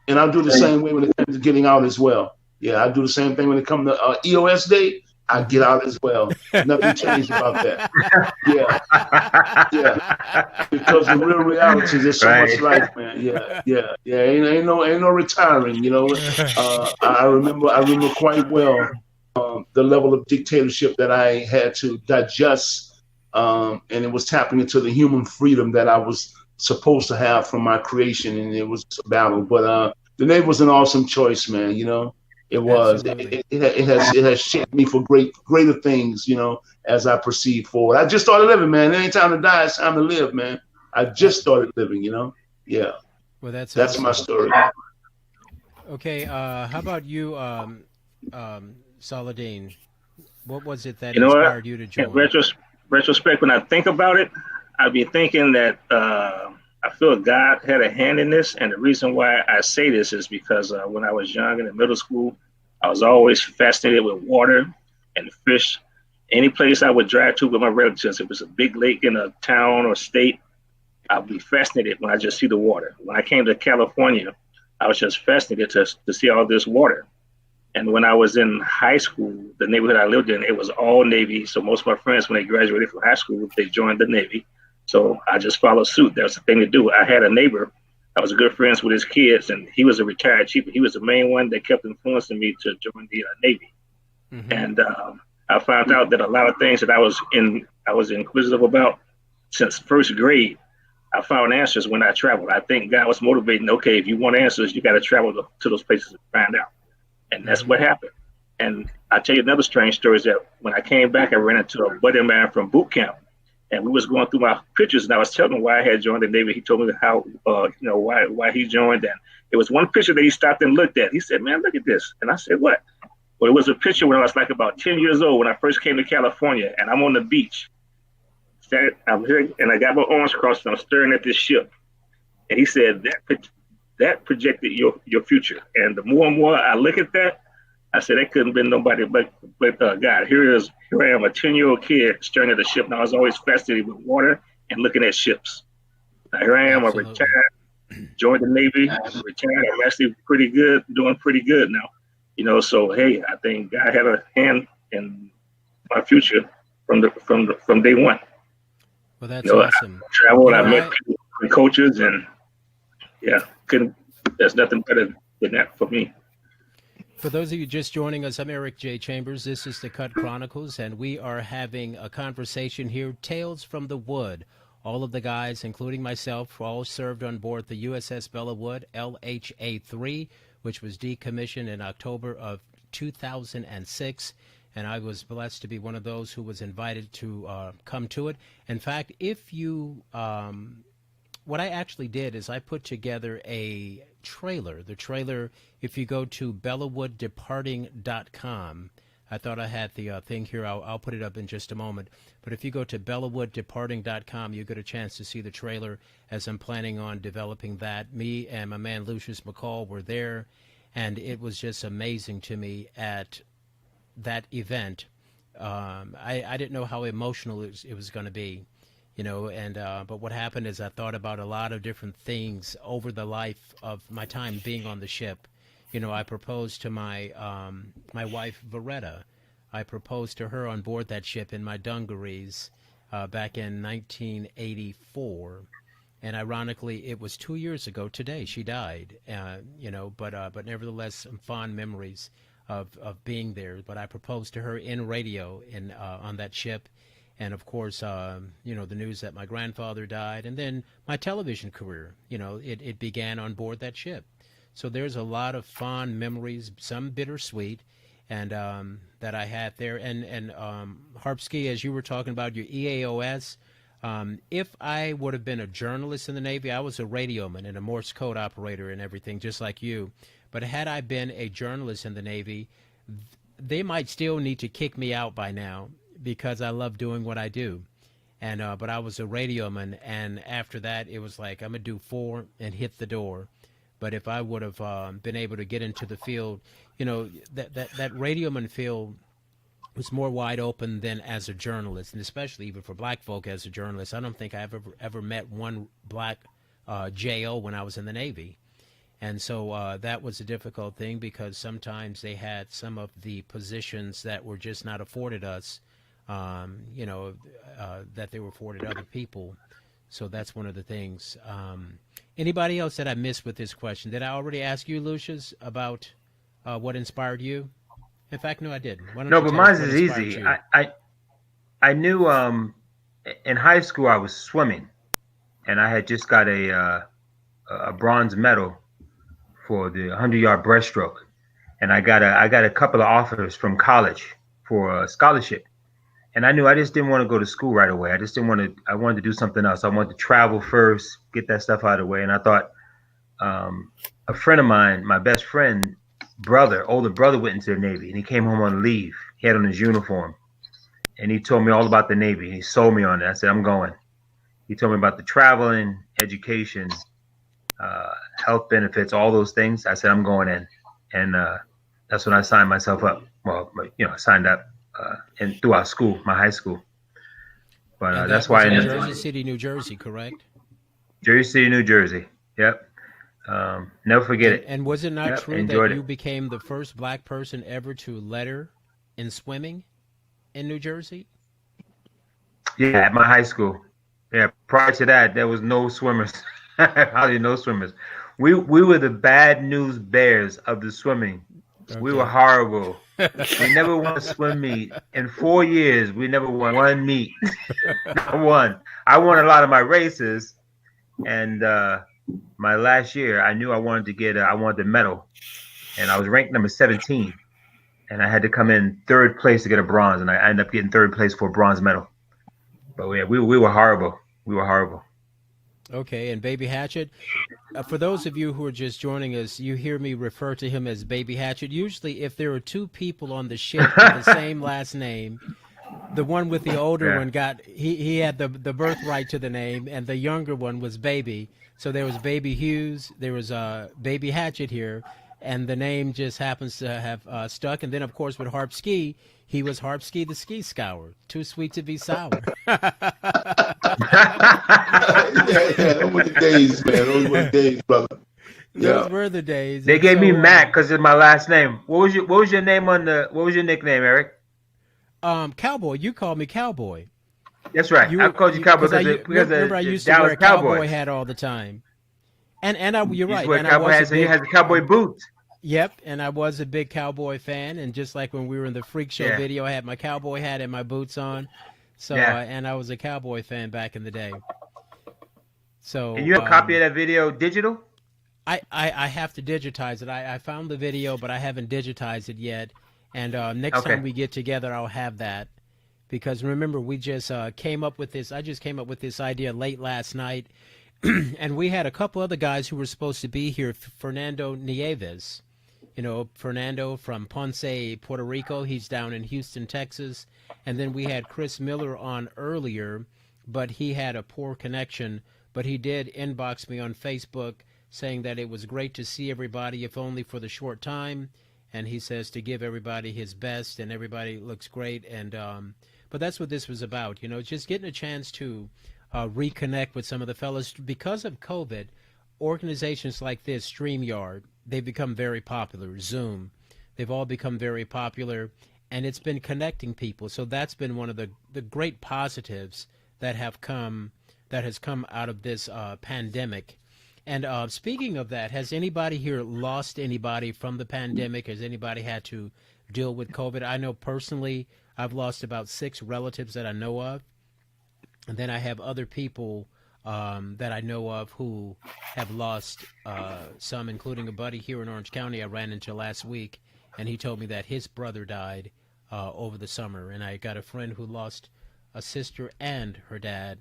the same way when it comes to getting out as well. Yeah, I do the same thing when it comes to EOS Day. I get out as well. Nothing changed about that. Yeah. Because the real reality is there's so much life, man. Yeah. Ain't no retiring. I remember quite well the level of dictatorship that I had to digest, and it was tapping into the human freedom that I was supposed to have from my creation, and it was a battle. But the Navy was an awesome choice, man. It was. It has shaped me for greater things, as I proceed forward. I just started living, man. It ain't time to die. It's time to live, man. I just started living, Yeah. Well, that's awesome. My story. Okay. How about you, Saladin? What was it that inspired you to join? In retrospect, when I think about it, I'd be thinking that I feel God had a hand in this. And the reason why I say this is because when I was young and in middle school, I was always fascinated with water and fish. Any place I would drive to with my relatives, if it was a big lake in a town or state, I'd be fascinated when I just see the water. When I came to California, I was just fascinated to see all this water. And when I was in high school, the neighborhood I lived in, it was all Navy. So most of my friends, when they graduated from high school, they joined the Navy. So I just followed suit. That was the thing to do. I had a neighbor. I was good friends with his kids, and he was a retired chief. He was the main one that kept influencing me to join the Navy. Mm-hmm. And I found out that a lot of things that I was inquisitive about since first grade, I found answers when I traveled. I think God was motivating. Okay, if you want answers, you got to travel to those places to find out, and that's what happened. And I'll tell you another strange story is that when I came back, I ran into a buddy of mine from boot camp, and we was going through my pictures, and I was telling him why I had joined the Navy. He told me how, why he joined, and it was one picture that he stopped and looked at. He said, "Man, look at this," and I said, "What?" Well, it was a picture when I was like about 10 years old when I first came to California, and I'm on the beach. I'm here, and I got my arms crossed, and I'm staring at this ship. And he said that projected your future. And the more and more I look at that, I said that couldn't have been nobody but God. Here I am, a 10-year-old kid staring at the ship. And I was always fascinated with water and looking at ships. Now here I am, I'm retired, joined the Navy, retired. I'm actually pretty good, doing pretty good now. So hey, I think God had a hand in my future from day one. Well, that's awesome. I traveled, I met coaches, and there's nothing better than that for me. For those of you just joining us, I'm Eric J. Chambers. This is the Cut Chronicles, and we are having a conversation here, Tales from the Wood. All of the guys, including myself, all served on board the USS Belleau Wood, LHA-3, which was decommissioned in October of 2006. And I was blessed to be one of those who was invited to come to it. In fact, what I actually did is I put together a trailer. The trailer, if you go to BellowwoodDeparting.com, I thought I had the thing here. I'll put it up in just a moment. But if you go to BellowwoodDeparting.com, you get a chance to see the trailer as I'm planning on developing that. Me and my man Lucius McCall were there, and it was just amazing to me at that event. I didn't know how emotional it was going to be, but what happened is I thought about a lot of different things over the life of my time being on the ship. I proposed to my wife, Veretta. I proposed to her on board that ship in my dungarees back in 1984. And ironically, it was 2 years ago today. She died, but nevertheless, some fond memories of being there. But I proposed to her in radio on that ship. And of course, the news that my grandfather died, and then my television career, it began on board that ship. So there's a lot of fond memories, some bittersweet, and that I had there. And Harpsky, as you were talking about your EAOS, if I would have been a journalist in the Navy, I was a radioman and a Morse code operator and everything, just like you. But had I been a journalist in the Navy, they might still need to kick me out by now because I love doing what I do. And but I was a radioman, and after that, it was like I'm going to do 4 and hit the door. But if I would have been able to get into the field, that radioman field was more wide open than as a journalist, and especially even for black folk as a journalist. I don't think I ever met one black JO when I was in the Navy. And so that was a difficult thing because sometimes they had some of the positions that were just not afforded us, that they were afforded other people. So that's one of the things. Anybody else that I missed with this question? Did I already ask you, Lucius, about what inspired you? In fact, no, I didn't. No, but mine is easy. I knew in high school I was swimming, and I had just got a bronze medal for the 100-yard breaststroke, and I got a couple of offers from college for a scholarship, and I knew I just didn't want to go to school right away. I just didn't want to. I wanted to do something else. I wanted to travel first, get that stuff out of the way, and I thought a friend of mine, my best friend, older brother, went into the Navy, and he came home on leave. He had on his uniform, and he told me all about the Navy. He sold me on it. I said, I'm going. He told me about the traveling, education, health benefits, all those things. I said, I'm going in. And that's when I signed myself up. Well, I signed up throughout school, my high school. But that's why I in Jersey City, New Jersey, correct? Jersey City, New Jersey. Yep. Never forget it. And was it not true that you became the first black person ever to letter in swimming in New Jersey? Yeah, at my high school. Yeah, prior to that, there was no swimmers. Hardly no swimmers. We were the bad news bears of the swimming. Okay. We were horrible. We never won a swim meet. In 4 years, we never won one meet. Not one. I won a lot of my races, And my last year, I knew I wanted to get I wanted the medal, and I was ranked number 17, and I had to come in third place to get a bronze, and I ended up getting third place for a bronze medal. But yeah, we were horrible. We were horrible. Okay, and Baby Hatchet, for those of you who are just joining us, you hear me refer to him as Baby Hatchet. Usually, if there are two people on the ship with the same last name, the one with the older one he had the birthright to the name, and the younger one was Baby. So there was Baby Hughes, there was Baby Hatchet here, and the name just happens to have stuck. And then, of course, with Harp Ski, he was Harp Ski the Ski Scour. Too sweet to be sour. Those were the days, man. Those were the days, brother. Those were the days. They gave me Mac because it's my last name. What was your name on the? What was your nickname, Eric? Cowboy. You called me Cowboy. That's right. I called you Cowboy because remember I used to wear a cowboy hat all the time. And you're right. And cowboy hats, and you had the cowboy boots. Yep, and I was a big cowboy fan, and just like when we were in the Freak Show video, I had my cowboy hat and my boots on. So, and I was a cowboy fan back in the day. So, and you have a copy of that video digital? I have to digitize it. I found the video, but I haven't digitized it yet. And next time we get together, I'll have that. Because remember, we just came up with this. I just came up with this idea late last night. And we had a couple other guys who were supposed to be here. Fernando Nieves. You know, Fernando from Ponce, Puerto Rico. He's down in Houston, Texas. And then we had Chris Miller on earlier, but he had a poor connection. But he did inbox me on Facebook saying that it was great to see everybody, if only for the short time. And he says to give everybody his best, and everybody looks great. And but that's what this was about, you know, just getting a chance to reconnect with some of the fellas. Because of COVID, organizations like this, StreamYard, they've become very popular. Zoom, they've all become very popular, and it's been connecting people. So that's been one of the great positives that has come out of this pandemic. And speaking of that, has anybody here lost anybody from the pandemic? Has anybody had to deal with COVID? I know personally I've lost about 6 relatives that I know of. And then I have other people that I know of who have lost some, including a buddy here in Orange County I ran into last week. And he told me that his brother died over the summer. And I got a friend who lost a sister and her dad.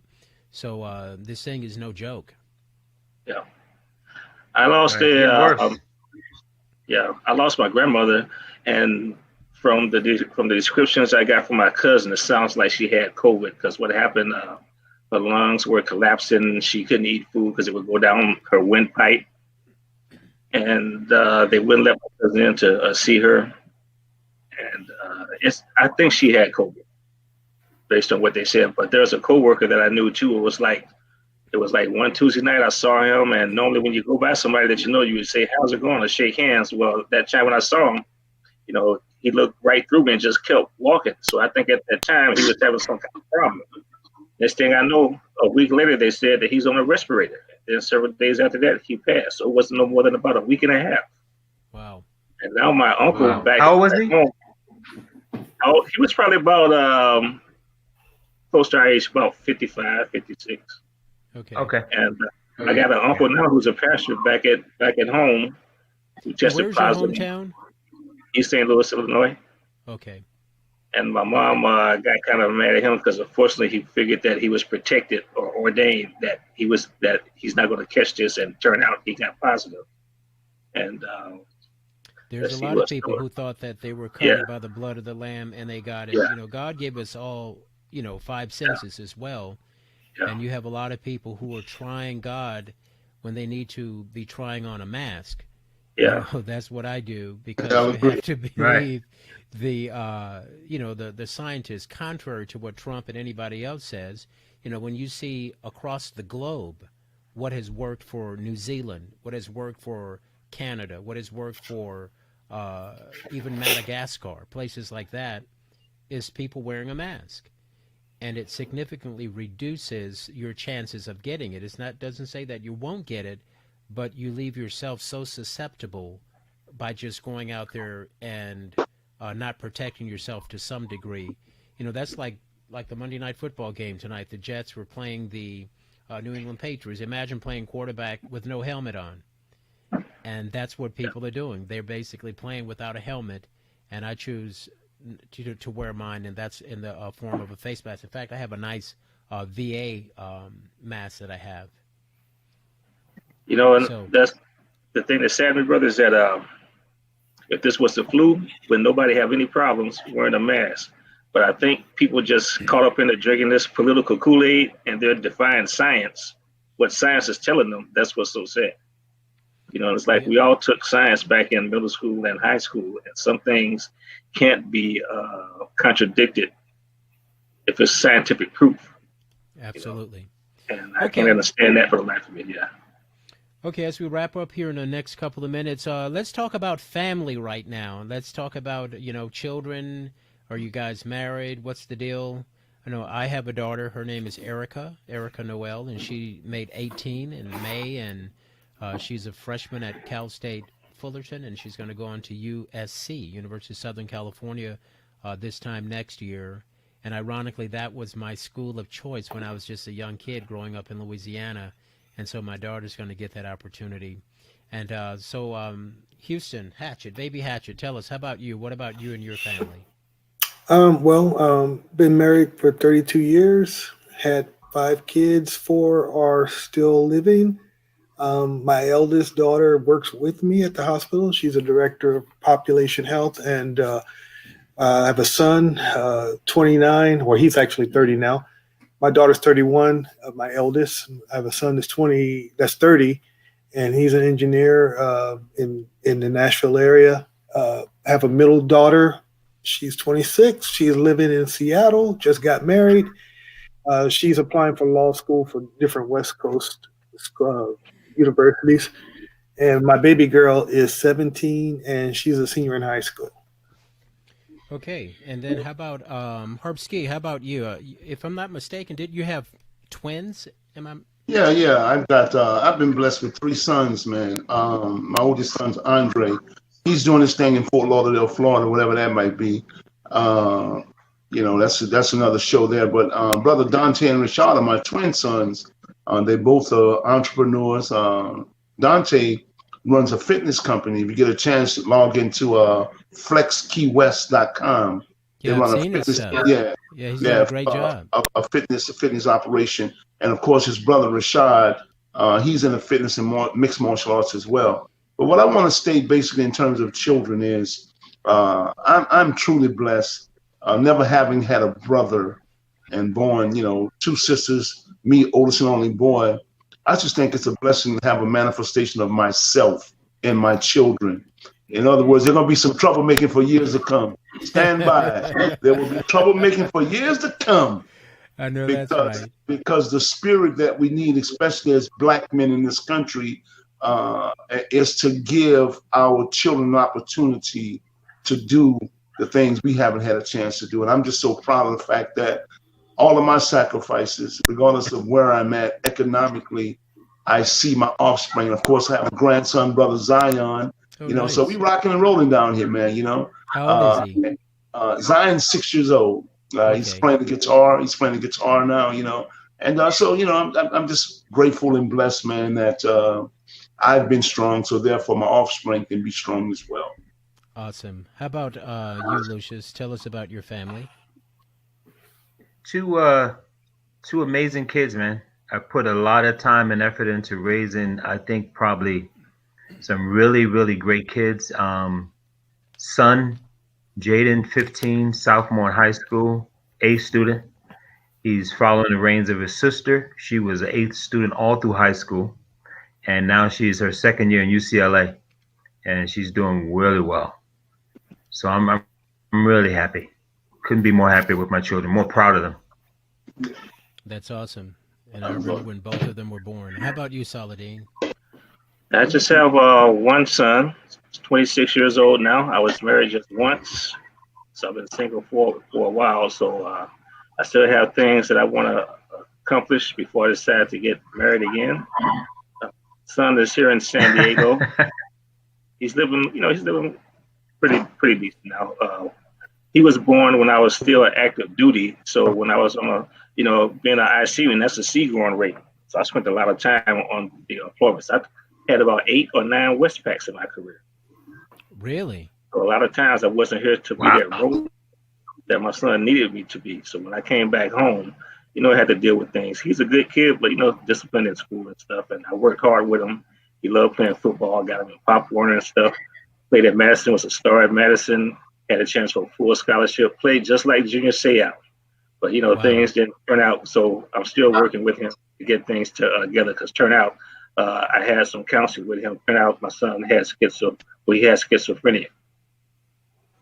So this thing is no joke. Yeah. I lost I lost my grandmother, and from the descriptions I got from my cousin, it sounds like she had COVID, because what happened, her lungs were collapsing. She couldn't eat food because it would go down her windpipe, and they wouldn't let my cousin in to see her. And I think she had COVID, based on what they said. But there's a coworker that I knew too. It was like one Tuesday night I saw him, and normally when you go by somebody that you know, you would say, "How's it going?" or shake hands. Well, that time when I saw him, you know, he looked right through me and just kept walking. So I think at that time he was having some kind of problem. Next thing I know, a week later, they said that he's on a respirator. Then several days after that, he passed. So it wasn't no more than about a week and a half. Wow. And now my uncle back. How old was he? Home, he was probably about close to our age, about 55, 56. Okay. And I got an uncle now who's a pastor back at home, who tested positive. Where's your hometown? East St. Louis, Illinois. Okay. And my mom got kind of mad at him because unfortunately he figured that he was protected or ordained, that he's not going to catch this, and turn out he got positive. And there's a lot of people who thought that they were covered by the blood of the Lamb, and they got it. Yeah. You know, God gave us all, 5 senses as well. Yeah. And you have a lot of people who are trying God when they need to be trying on a mask. Yeah. That's what I do, because you have to believe the scientists, contrary to what Trump and anybody else says. When you see across the globe what has worked for New Zealand, what has worked for Canada, what has worked for even Madagascar, places like that, is people wearing a mask. And it significantly reduces your chances of getting it. Doesn't say that you won't get it, but you leave yourself so susceptible by just going out there and not protecting yourself to some degree. That's like the Monday Night Football game tonight. The Jets were playing the New England Patriots. Imagine playing quarterback with no helmet on. And that's what people are doing. They're basically playing without a helmet, and I choose to wear mine, and that's in the form of a face mask. In fact, I have a nice VA mask that I have. And that's the thing that saddened me, brother, is that if this was the flu, would nobody have any problems wearing a mask? But I think people just caught up into drinking this political Kool-Aid, and they're defying science. What science is telling them, that's what's so sad. It's like we all took science back in middle school and high school, and some things can't be contradicted if it's scientific proof. Absolutely. And I can't understand that for the life of me, yeah. Okay, as we wrap up here in the next couple of minutes, let's talk about family right now. Let's talk about, children. Are you guys married? What's the deal? I know I have a daughter. Her name is Erica Noel, and she made 18 in May, and she's a freshman at Cal State Fullerton, and she's going to go on to USC, University of Southern California, this time next year. And ironically, that was my school of choice when I was just a young kid growing up in Louisiana. And so my daughter's going to get that opportunity. And Houston, baby Hatchet, tell us, how about you? What about you and your family? Been married for 32 years, had 5 kids, 4 are still living. My eldest daughter works with me at the hospital. She's a director of population health, and I have a son, 29, or he's actually 30 now. My daughter's 31, my eldest. I have a son that's 30, and he's an engineer in the Nashville area. I have a middle daughter. She's 26. She's living in Seattle, just got married. She's applying for law school for different West Coast universities. And my baby girl is 17, and she's a senior in high school. Okay, and then how about Herbski? How about you? If I'm not mistaken, did you have twins? Yeah. I've been blessed with 3 sons, man. My oldest son's Andre. He's doing his thing in Fort Lauderdale, Florida, whatever that might be. That's another show there. But brother Dante and Rashad are my twin sons. They both are entrepreneurs. Dante runs a fitness company. If you get a chance to log into flexkeywest.com. Yeah, they run I've seen a fitness, stuff. yeah, he's doing a great job. A fitness operation. And of course his brother Rashad, he's in the fitness and mixed martial arts as well. But what I want to state basically in terms of children is I'm truly blessed, never having had a brother and born, 2 sisters, me, oldest and only boy. I just think it's a blessing to have a manifestation of myself and my children. In other words, there's going to be some troublemaking for years to come. Stand by. There will be troublemaking for years to come. I know that's right. Because the spirit that we need, especially as Black men in this country, is to give our children an opportunity to do the things we haven't had a chance to do. And I'm just so proud of the fact that all of my sacrifices, regardless of where I'm at economically, I see my offspring. Of course, I have a grandson, brother Zion. Nice. So we rocking and rolling down here, man. How old is he? Zion's 6 years old. He's playing the guitar. He's playing the guitar now. And I'm just grateful and blessed, man, that I've been strong. So therefore, my offspring can be strong as well. Awesome. How about you, Lucius? Tell us about your family. 2 amazing kids, man. I put a lot of time and effort into raising, I think, probably some really, really great kids. Son, Jaden, 15, sophomore in high school, A student. He's following the reins of his sister. She was an 8th student all through high school. And now she's her 2nd year in UCLA. And she's doing really well. So I'm really happy. Couldn't be more happy with my children, more proud of them. That's awesome. And I remember when both of them were born. How about you, Saladin? I just have one son. He's 26 years old now. I was married just once, so I've been single for a while. So I still have things that I want to accomplish before I decide to get married again. Son is here in San Diego. He's living pretty decent now. He was born when I was still at active duty. So when I was on being an IC, and that's a seed growing rate. So I spent a lot of time on the deployments. I had about 8 or 9 Westpacks in my career. Really? So a lot of times I wasn't here to be that role that my son needed me to be. So when I came back home, I had to deal with things. He's a good kid, but disciplined in school and stuff. And I worked hard with him. He loved playing football. Got him in Pop Warner and stuff. Played at Madison, was a star at Madison. Had a chance for a full scholarship. Played just like Junior Seau. But things didn't turn out. So I'm still working with him to get things together. Because turnout, I had some counseling with him. Turn out, my son had schizophrenia.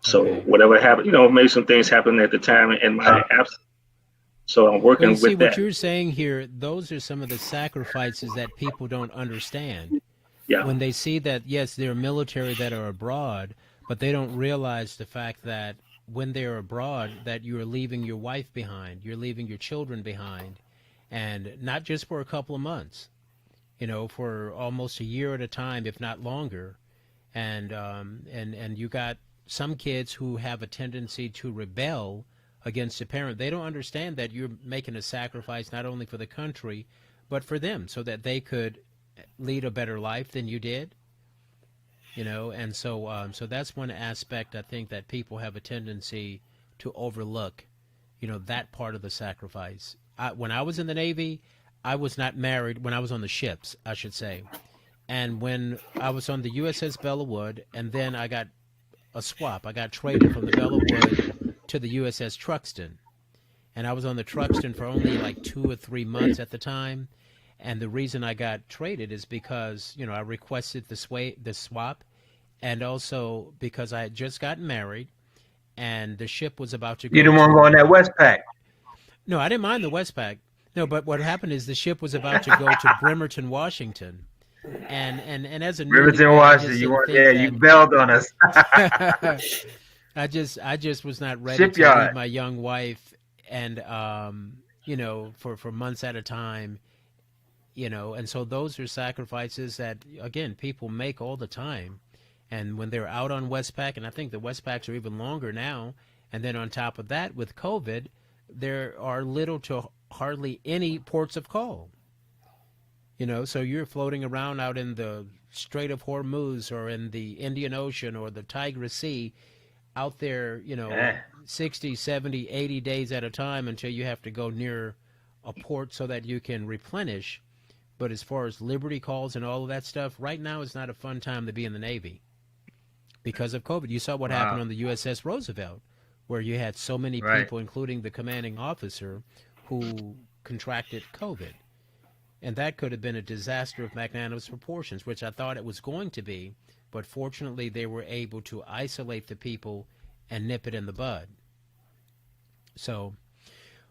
So whatever happened, maybe some things happened at the time in my absence. So I'm working with that. What you're saying here, those are some of the sacrifices that people don't understand. Yeah. When they see that, yes, there are military that are abroad, but they don't realize the fact that when they're abroad, that you're leaving your wife behind, you're leaving your children behind, and not just for a couple of months, for almost a year at a time, if not longer. And you got some kids who have a tendency to rebel against a parent. They don't understand that you're making a sacrifice not only for the country, but for them, so that they could lead a better life than you did. And so that's one aspect I think that people have a tendency to overlook, that part of the sacrifice. When I was in the Navy, I was not married. When I was on the ships, I should say. And when I was on the USS Belleau Wood, and then I got a swap. I got traded from the Belleau Wood to the USS Truxtun. And I was on the Truxtun for only like 2 or 3 months at the time. And the reason I got traded is because, I requested the swap, and also because I had just gotten married, and the ship was about to go. You didn't want to go on that Westpac. No, I didn't mind the Westpac. No, but what happened is the ship was about to go to Bremerton, Washington. And as a Bremerton, Washington, you bailed on us. I just was not ready to leave my young wife, and for months at a time, and so those are sacrifices that, again, people make all the time. And when they're out on Westpac, and I think the Westpacs are even longer now, and then on top of that, with COVID, there are little to hardly any ports of call. So you're floating around out in the Strait of Hormuz or in the Indian Ocean or the Tigris Sea, out there, 60, 70, 80 days at a time until you have to go near a port so that you can replenish. But as far as liberty calls and all of that stuff, right now is not a fun time to be in the Navy because of COVID. You saw what happened on the USS Roosevelt, where you had so many people, including the commanding officer, who contracted COVID. And that could have been a disaster of magnanimous proportions, which I thought it was going to be. But fortunately, they were able to isolate the people and nip it in the bud. So,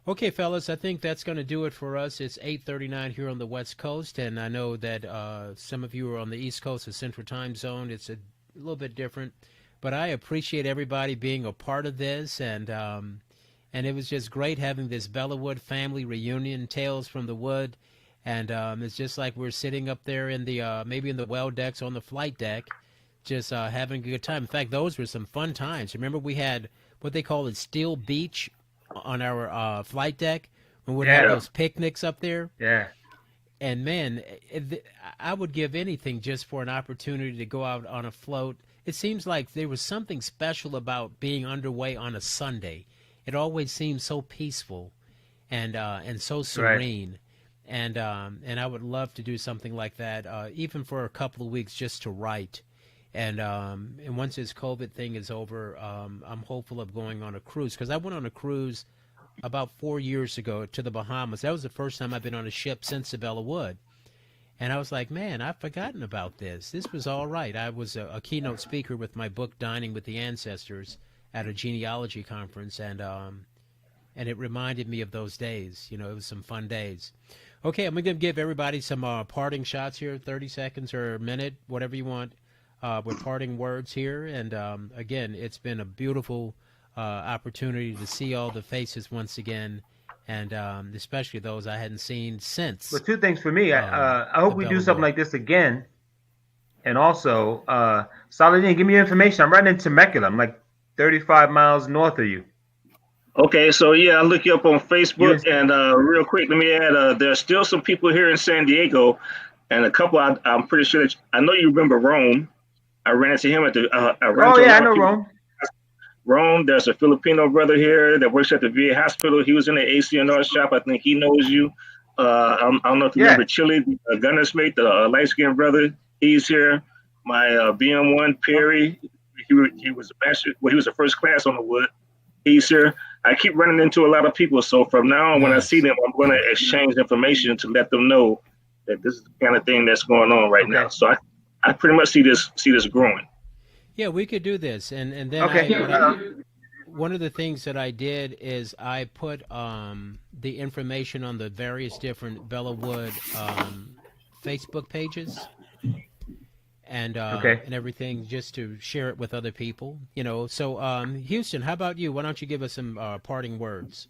okay, fellas, I think that's going to do it for us. It's 8:39 here on the West Coast, and I know that some of you are on the East Coast, the Central Time Zone. It's a little bit different. But I appreciate everybody being a part of this, and it was just great having this Belleau Wood family reunion, Tales from the Wood. And it's just like we're sitting up there in the maybe in the well decks on the flight deck, just having a good time. In fact, those were some fun times. Remember, we had what they call it Steel Beach on our flight deck when we'd have those picnics up there. Yeah. And man, I would give anything just for an opportunity to go out on a float. It seems like there was something special about being underway on a Sunday. It always seems so peaceful and so serene. Right. And I would love to do something like that, even for a couple of weeks, just to write. And once this COVID thing is over, I'm hopeful of going on a cruise, because I went on a cruise about 4 years ago to the Bahamas. That was the first time I've been on a ship since the Belleau Wood. And I was like, man, I've forgotten about this. This was all right. I was a keynote speaker with my book, Dining with the Ancestors, at a genealogy conference, and it reminded me of those days. It was some fun days. Okay, I'm going to give everybody some parting shots here, 30 seconds or a minute, whatever you want, with parting words here. And again, it's been a beautiful opportunity to see all the faces once again, and especially those I hadn't seen since. Well, two things for me. I hope we do something like this again. And also, Saladin, give me your information. I'm right in Temecula. I'm like 35 miles north of you. Okay, so yeah, I look you up on Facebook, and real quick, let me add. There's still some people here in San Diego, and a couple. I'm pretty sure that I know you remember Rome. I ran into him at the. I ran Oh into a yeah, I lot of know people. Rome. Rome, there's a Filipino brother here that works at the VA hospital. He was in the ACNR shop. I think he knows you. I don't know if you remember Chili, Gunner's mate, the light skinned brother. He's here. My BM1 Perry, he was a master. Well, he was a first class on the wood. He's here. I keep running into a lot of people. So from now on, when I see them, I'm going to exchange information to let them know that this is the kind of thing that's going on right now. So I pretty much see this growing. Yeah, we could do this, and then one of the things that I did is I put the information on the various different Belleau Wood Facebook pages, and everything, just to share it with other people. So Houston, how about you? Why don't you give us some parting words?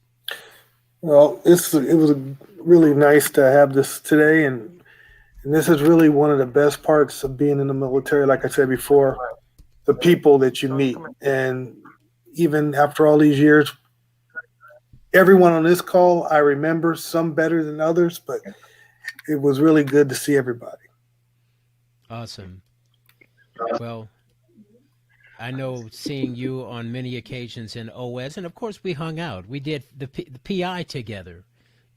Well, it was really nice to have this today, and this is really one of the best parts of being in the military. Like I said before, the people that you meet, and even after all these years, everyone on this call, I remember, some better than others, but it was really good to see everybody. Awesome. Well, I know seeing you on many occasions in OS, and of course we hung out. We did the PI together,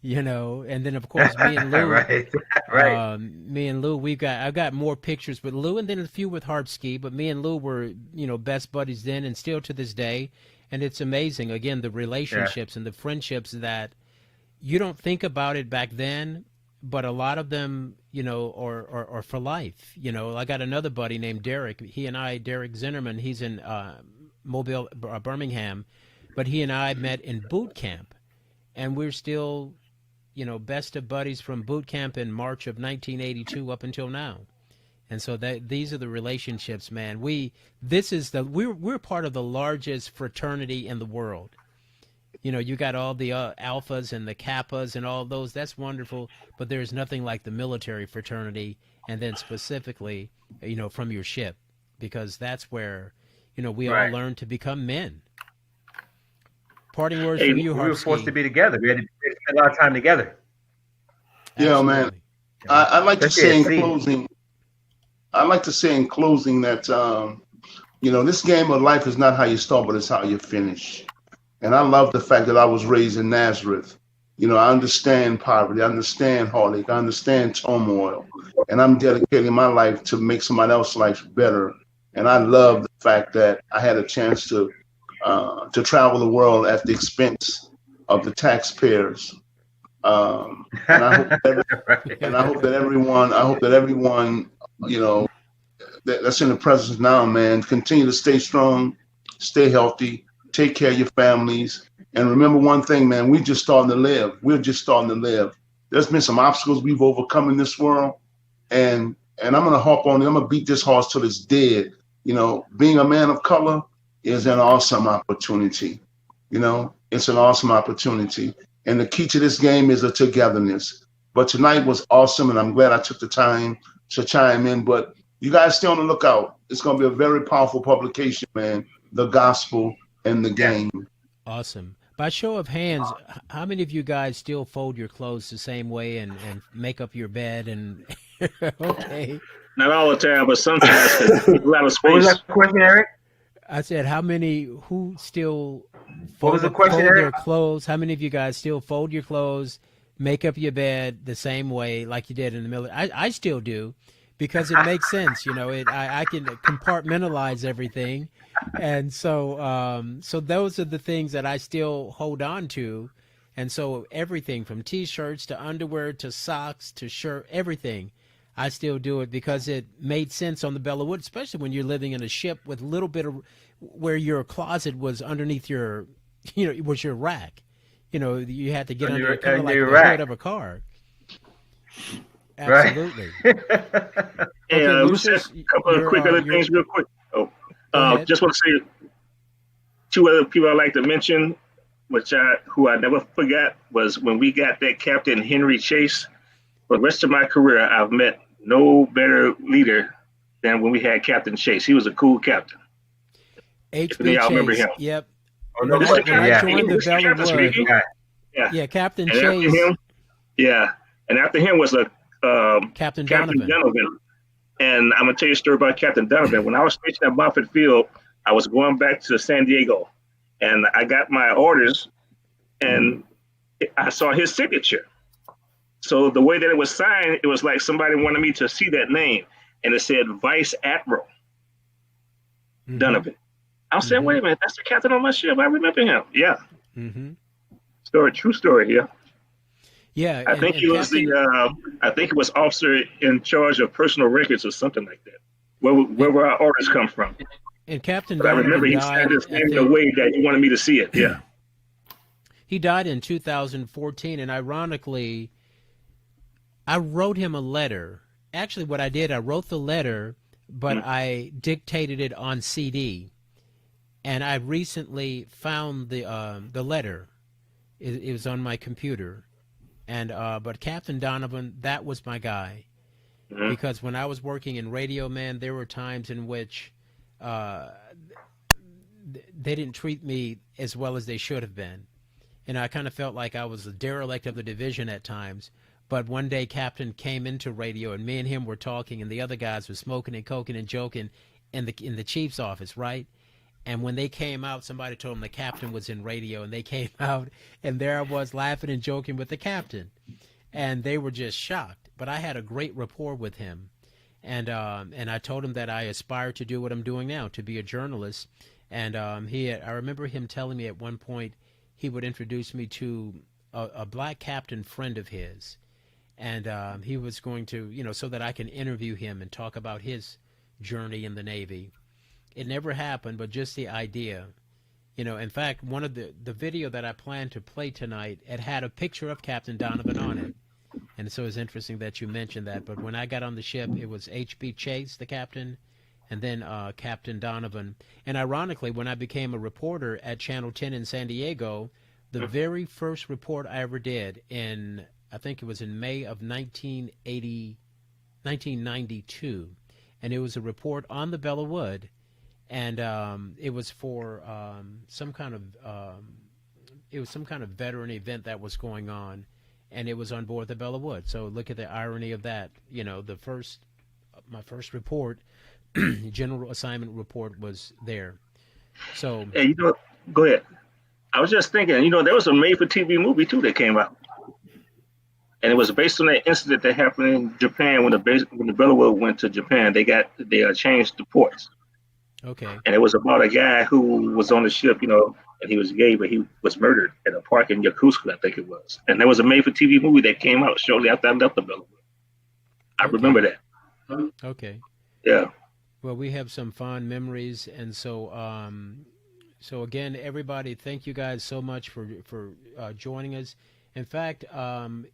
and then of course me and Lou, right. Me and Lou, I've got more pictures with Lou, and then a few with Harpski, but me and Lou were, best buddies then and still to this day. And it's amazing, again, the relationships and the friendships that you don't think about it back then, but a lot of them, are for life. I got another buddy named Derek. Derek Zinnerman, he's in Mobile, Birmingham, but he and I met in boot camp, and we're still, best of buddies from boot camp in March of 1982 up until now. And so these are the relationships, man. We're part of the largest fraternity in the world. You got all the alphas and the kappas and all those. That's wonderful, but there's nothing like the military fraternity, and then specifically, from your ship, because that's where, we all learn to become men. Parting words from you, Harpski. We were forced to be together. We had to spend a lot of time together. Yeah, man. I'd like to say in closing. I'd like to say in closing that this game of life is not how you start, but it's how you finish. And I love the fact that I was raised in Nazareth. I understand poverty, I understand heartache, I understand turmoil, and I'm dedicating my life to make somebody else's life better. And I love the fact that I had a chance to travel the world at the expense of the taxpayers. And I hope that everyone, that's in the presence now, man, continue to stay strong, stay healthy, take care of your families, and remember one thing, man. We're just starting to live. There's been some obstacles we've overcome in this world, and I'm gonna hop on it. I'm gonna beat this horse till it's dead. Being a man of color is an awesome opportunity. It's an awesome opportunity. And the key to this game is a togetherness. But tonight was awesome, and I'm glad I took the time to chime in. But you guys stay on the lookout. It's going to be a very powerful publication, man. The gospel and the game. Awesome. By show of hands, how many of you guys still fold your clothes the same way and make up your bed? And okay. Not all the time, but sometimes. A lot of space. What was that question, Eric? I said, who still fold their clothes? How many of you guys still fold your clothes, make up your bed the same way like you did in the military? I still do, because it makes sense. I can compartmentalize everything. And so those are the things that I still hold on to. And so everything from T-shirts to underwear to socks to shirt, everything, I still do it because it made sense on the Belleau Wood, especially when you're living in a ship with a little bit of where your closet was underneath your, it was your rack. You had to get under it, kind of like the hood of a car. Absolutely. Right. Hey, Lucius, a couple of quick other things real quick. Just want to say two other people I'd like to mention, who I never forgot, was when we got that Captain Henry Chase. For the rest of my career, I've met no better leader than when we had Captain Chase. He was a cool captain. HB Chase. Y'all remember him? Yep. Oh, no, when I joined the Belleau Wood, yeah, Captain and Chase. After him, and after him was a Captain Donovan. And I'm gonna tell you a story about Captain Donovan. When I was stationed at Moffett Field, I was going back to San Diego, and I got my orders, and I saw his signature. So the way that it was signed, it was like somebody wanted me to see that name, and it said Vice Admiral Donovan. I was saying, wait a minute, that's the captain on my ship. I remember him. Yeah. True story here. Yeah. I think he was I think he was officer in charge of personal records or something like that. Where will our orders come from? And Captain Donovan, I remember he signed his name in a way that he wanted me to see it. Yeah. He died in 2014, and ironically, I wrote him a letter. Actually, what I did, I wrote the letter, but I dictated it on CD. And I recently found the letter. It was on my computer. And but Captain Donovan, that was my guy. Because when I was working in radio, man, there were times in which they didn't treat me as well as they should have been. And I kind of felt like I was a derelict of the division at times. But one day, Captain came into radio, and me and him were talking, and the other guys were smoking and coking and joking in the chief's office, right? And when they came out, somebody told them the captain was in radio, and they came out, and there I was laughing and joking with the captain. And they were just shocked. But I had a great rapport with him. And I told him that I aspired to do what I'm doing now, to be a journalist. And I remember him telling me at one point he would introduce me to a black captain friend of his. And he was going to, so that I can interview him and talk about his journey in the Navy. It never happened, but just the idea. In fact, one of the video that I plan to play tonight, it had a picture of Captain Donovan on it. And so it's interesting that you mentioned that. But when I got on the ship, it was H.B. Chase, the captain, and then Captain Donovan. And ironically, when I became a reporter at Channel 10 in San Diego, the very first report I ever did I think it was in May of 1992, and it was a report on the Belleau Wood, and it was for some kind of veteran event that was going on, and it was on board the Belleau Wood. So look at the irony of that. My first report, general assignment report, was there. So hey, go ahead. I was just thinking, there was a made-for-TV movie too that came out. And it was based on that incident that happened in Japan when the Belleau Wood went to Japan. They changed the ports. Okay. And it was about a guy who was on the ship, and he was gay, but he was murdered at a park in Yokosuka, I think it was. And there was a made-for-TV movie that came out shortly after I left the Belleau Wood. I remember that. Okay. Yeah. Well, we have some fond memories, and so again, everybody, thank you guys so much for joining us. In fact,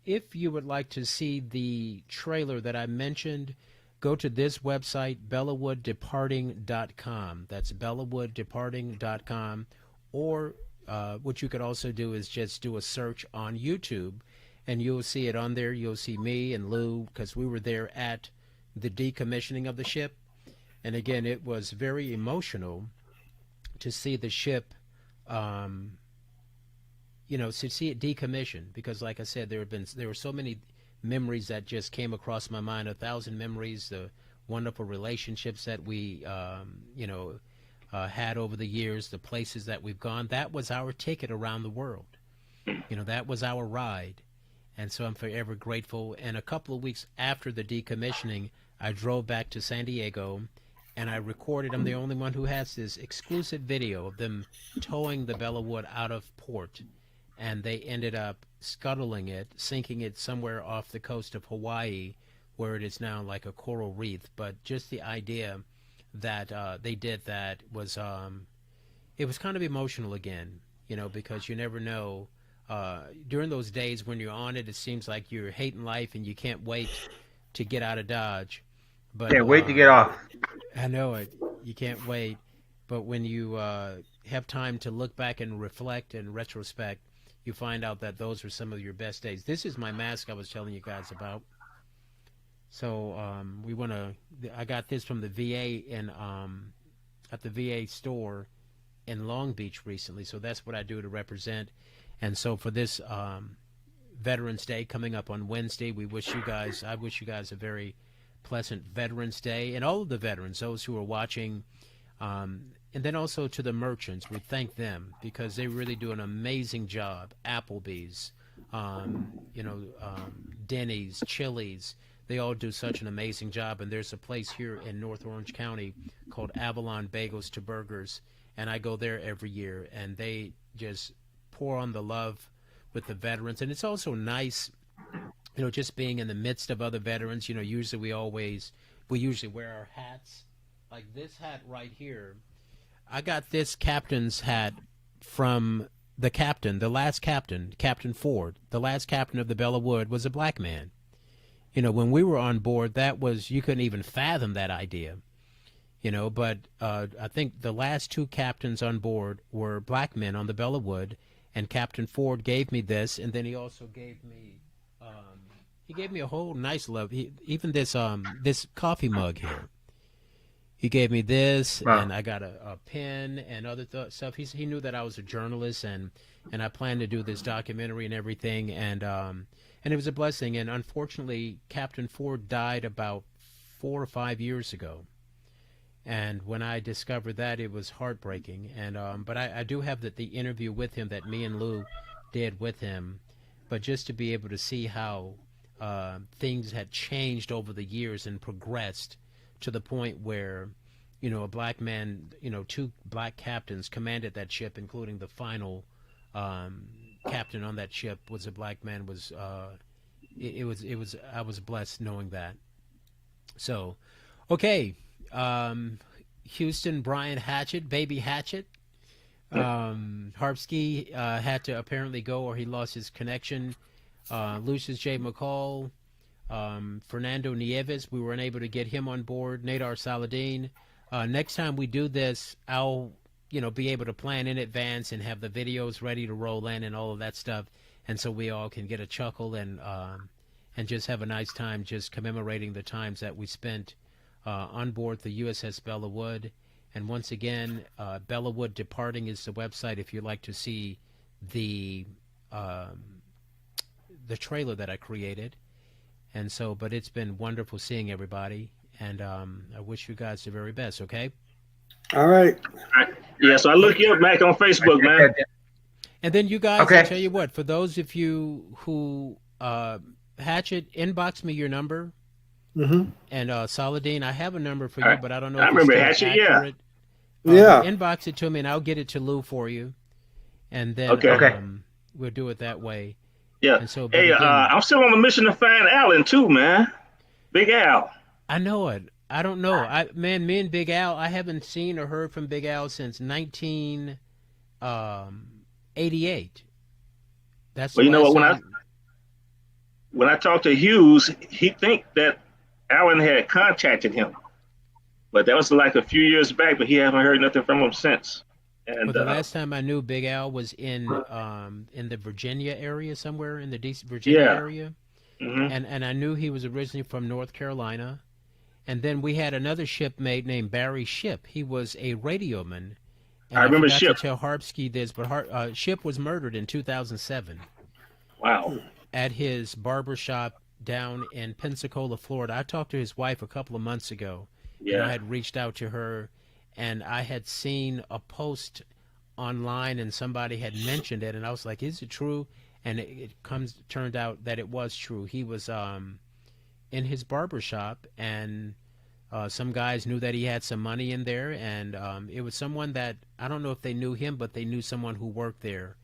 if you would like to see the trailer that I mentioned, go to this website, BellowwoodDeparting.com. That's BellowwoodDeparting.com. Or what you could also do is just do a search on YouTube, and you'll see it on there. You'll see me and Lou, because we were there at the decommissioning of the ship. And again, it was very emotional to see the ship to see it decommissioned, because like I said, there were so many memories that just came across my mind, 1,000 memories, the wonderful relationships that we had over the years, the places that we've gone. That was our ticket around the world. That was our ride. And so I'm forever grateful. And a couple of weeks after the decommissioning, I drove back to San Diego, and I recorded. I'm the only one who has this exclusive video of them towing the Belleau Wood out of port. And they ended up scuttling it, sinking it somewhere off the coast of Hawaii, where it is now like a coral reef. But just the idea that they did that was, it was kind of emotional again, because you never know. During those days when you're on it, it seems like you're hating life and you can't wait to get out of Dodge. But can't wait to get off. I know it. You can't wait. But when you have time to look back and reflect and retrospect, you find out that those were some of your best days. This is my mask I was telling you guys about. So I got this from the VA at the VA store in Long Beach recently, so that's what I do to represent. And so for this Veterans Day coming up on Wednesday, I wish you guys a very pleasant Veterans Day, and all of the veterans, those who are watching, and then also to the merchants, we thank them because they really do an amazing job. Applebee's, Denny's, Chili's, they all do such an amazing job. And there's a place here in North Orange County called Avalon Bagels to Burgers, and I go there every year, and they just pour on the love with the veterans. And it's also nice, just being in the midst of other veterans. Usually we usually wear our hats. Like this hat right here, I got this captain's hat from the captain, the last captain, Captain Ford. The last captain of the Belleau Wood was a black man. When we were on board, you couldn't even fathom that idea. But I think the last two captains on board were black men on the Belleau Wood, and Captain Ford gave me this, and then he also gave me a whole nice love. Even this coffee mug here. He gave me this, wow. And I got a pen and other stuff. He knew that I was a journalist, and I planned to do this documentary and everything, and it was a blessing. And unfortunately, Captain Ford died about 4 or 5 years ago. And when I discovered that, it was heartbreaking. And but I do have the interview with him that me and Lou did with him. But just to be able to see how things had changed over the years and progressed to the point where, a black man, 2 black captains commanded that ship, including the final captain on that ship was a black man. I was blessed knowing that. So, okay. Houston, Brian Hatchett, baby Hatchett. Harpsky had to apparently go, or he lost his connection. Lucius J. McCall, Fernando Nieves, we were unable to get him on board. Nadar Saladin. Next time we do this, I'll be able to plan in advance and have the videos ready to roll in and all of that stuff, and so we all can get a chuckle and just have a nice time just commemorating the times that we spent on board the USS Belleau Wood. And once again, Belleau Wood Departing is the website if you'd like to see the trailer that I created. And so, but it's been wonderful seeing everybody, and I wish you guys the very best, okay? All right. Yeah, so I look you up, Mac, on Facebook, man. And then you guys, okay. I'll tell you what, for those of you who, Hatchet, inbox me your number. Mm-hmm. And Saladin, I have a number for you, but I don't know if I remember Hatchet, accurate. Yeah. Inbox it to me, and I'll get it to Lou for you. And then we'll do it that way. Yeah. And so, hey, again, I'm still on a mission to find Alan, too, man. Big Al. I know it. I don't know. Me and Big Al, I haven't seen or heard from Big Al since 1988. That's well, you know what? When I talked to Hughes, he think that Alan had contacted him, but that was like a few years back. But he haven't heard nothing from him since. And the last time I knew Big Al was in the Virginia area, somewhere in the DC Virginia area, and I knew he was originally from North Carolina. And then we had another shipmate named Barry Ship. He was a radioman. And I remember Ship. To tell Harpsky this, but Ship was murdered in 2007. Wow. At his barber shop down in Pensacola, Florida. I talked to his wife a couple of months ago. Yeah. And I had reached out to her, and I had seen a post online, and somebody had mentioned it, and I was like, "Is it true?" And it turned out that it was true. He was in his barber shop, and some guys knew that he had some money in there, and it was someone that, I don't know if they knew him, but they knew someone who worked there.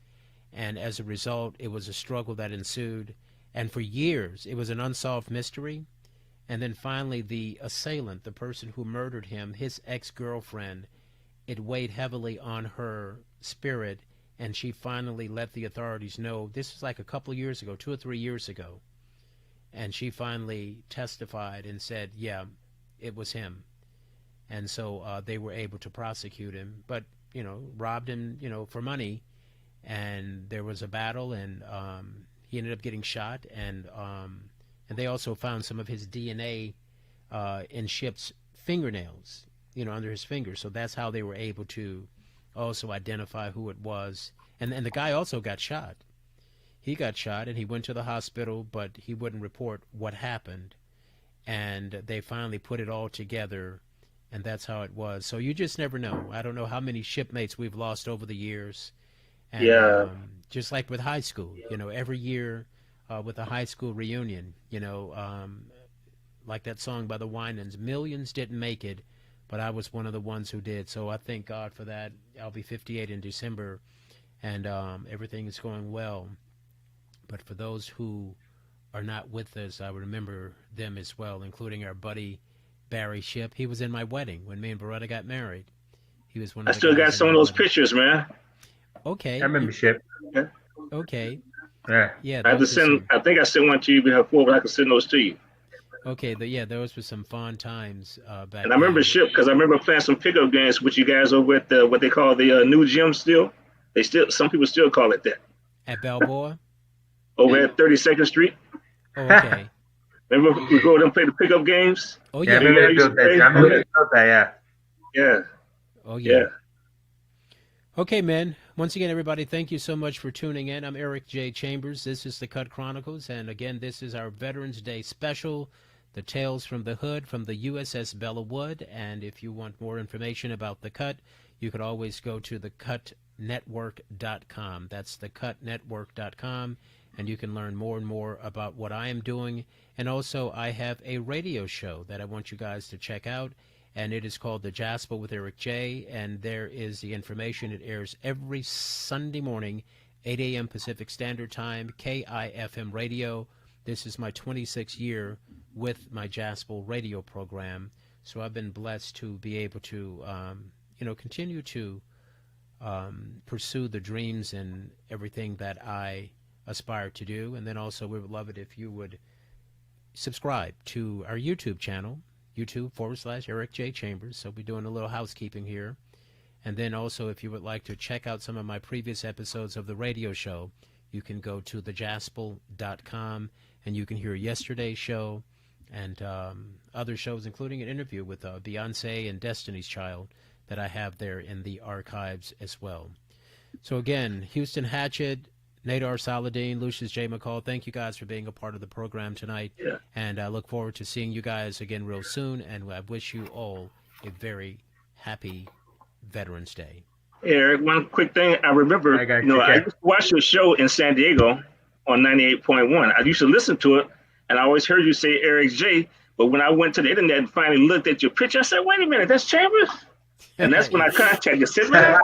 And as a result, it was a struggle that ensued. And for years, it was an unsolved mystery. And then finally, the assailant, the person who murdered him, his ex-girlfriend, it weighed heavily on her spirit, and she finally let the authorities know. This was like a couple of years ago, 2 or 3 years ago. And she finally testified and said, yeah, it was him. And so they were able to prosecute him, but, robbed him, for money. And there was a battle, and he ended up getting shot. And they also found some of his DNA in Ship's fingernails, under his fingers. So that's how they were able to also identify who it was. And the guy also got shot. He got shot and he went to the hospital, but he wouldn't report what happened. And they finally put it all together, and that's how it was. So you just never know. I don't know how many shipmates we've lost over the years. And, Yeah. Just like with high school, every year with a high school reunion, like that song by the Winans, millions didn't make it, but I was one of the ones who did. So I thank God for that. I'll be 58 in December, and everything is going well. But for those who are not with us, I remember them as well, including our buddy Barry Shipp. He was in my wedding when me and Beretta got married. He was one of I the still guys got some of those pictures, man. Okay. I remember Ship. Okay. Yeah. Yeah. I think I sent one to you before, but I can send those to you. Okay. Those were some fun times back And I remember then. Ship because I remember playing some pickup games with you guys over at what they call the new gym still. Some people still call it that. At Balboa? Over at 32nd Street. Oh, okay. Remember we go over there and play the pickup games? Oh, Yeah, yeah. I remember they built that. I remember they built that, yeah. Yeah. Oh, yeah. Yeah. Okay, man. Once again, everybody, thank you so much for tuning in. I'm Eric J. Chambers. This is the Cut Chronicles. And again, this is our Veterans Day special, the Tales from the Hood from the USS Belleau Wood. And if you want more information about the Cut, you could always go to thecutnetwork.com. That's thecutnetwork.com. And you can learn more and more about what I am doing. And also, I have a radio show that I want you guys to check out. And it is called The Jasper with Eric J. And there is the information. It airs every Sunday morning, 8 a.m. Pacific Standard Time, KIFM Radio. This is my 26th year with my Jasper radio program. So I've been blessed to be able to, continue to pursue the dreams and everything that I aspire to do. And then also we would love it if you would subscribe to our YouTube channel, YouTube.com/Eric J. Chambers. So we're doing a little housekeeping here. And then also if you would like to check out some of my previous episodes of the radio show, you can go to thejaspel.com and you can hear yesterday's show and other shows, including an interview with Beyonce and Destiny's Child that I have there in the archives as well. So again, Houston Hatchett, Nadar Saladin, Lucius J. McCall, thank you guys for being a part of the program tonight. Yeah. And I look forward to seeing you guys again real soon. And I wish you all a very happy Veterans Day. Eric, one quick thing. I remember, I used to watch your show in San Diego on 98.1. I used to listen to it, and I always heard you say Eric J. But when I went to the internet and finally looked at your picture, I said, wait a minute, that's Chambers? And that's when I contacted you. I said, man,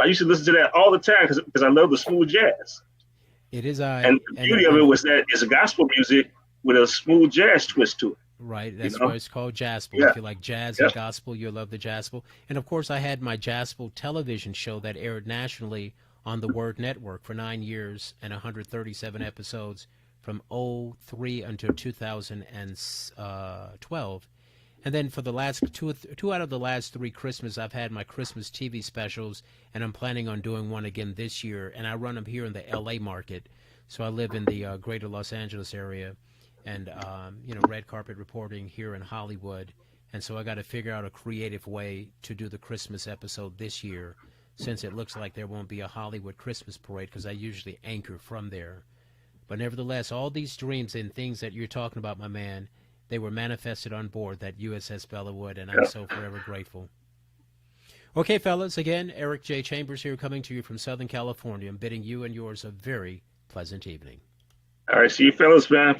I used to listen to that all the time because I love the smooth jazz. It is and the beauty of it was that it's a gospel music with a smooth jazz twist to it. Right. That's why it's called Jaspel. Yeah. If you like jazz and gospel, you'll love the Jaspel. And, of course, I had my Jaspel television show that aired nationally on the Word Network for 9 years and 137 episodes from 2003 until 2012. And then for the last two out of the last 3 Christmas, I've had my Christmas TV specials, and I'm planning on doing one again this year. And I run them here in the L.A. market. So I live in the greater Los Angeles area and, red carpet reporting here in Hollywood. And so I got to figure out a creative way to do the Christmas episode this year, since it looks like there won't be a Hollywood Christmas parade because I usually anchor from there. But nevertheless, all these dreams and things that you're talking about, my man, they were manifested on board that USS Belleau Wood, and I'm so forever grateful. Okay, fellas, again, Eric J. Chambers here coming to you from Southern California. I'm bidding you and yours a very pleasant evening. All right, see you fellas, man.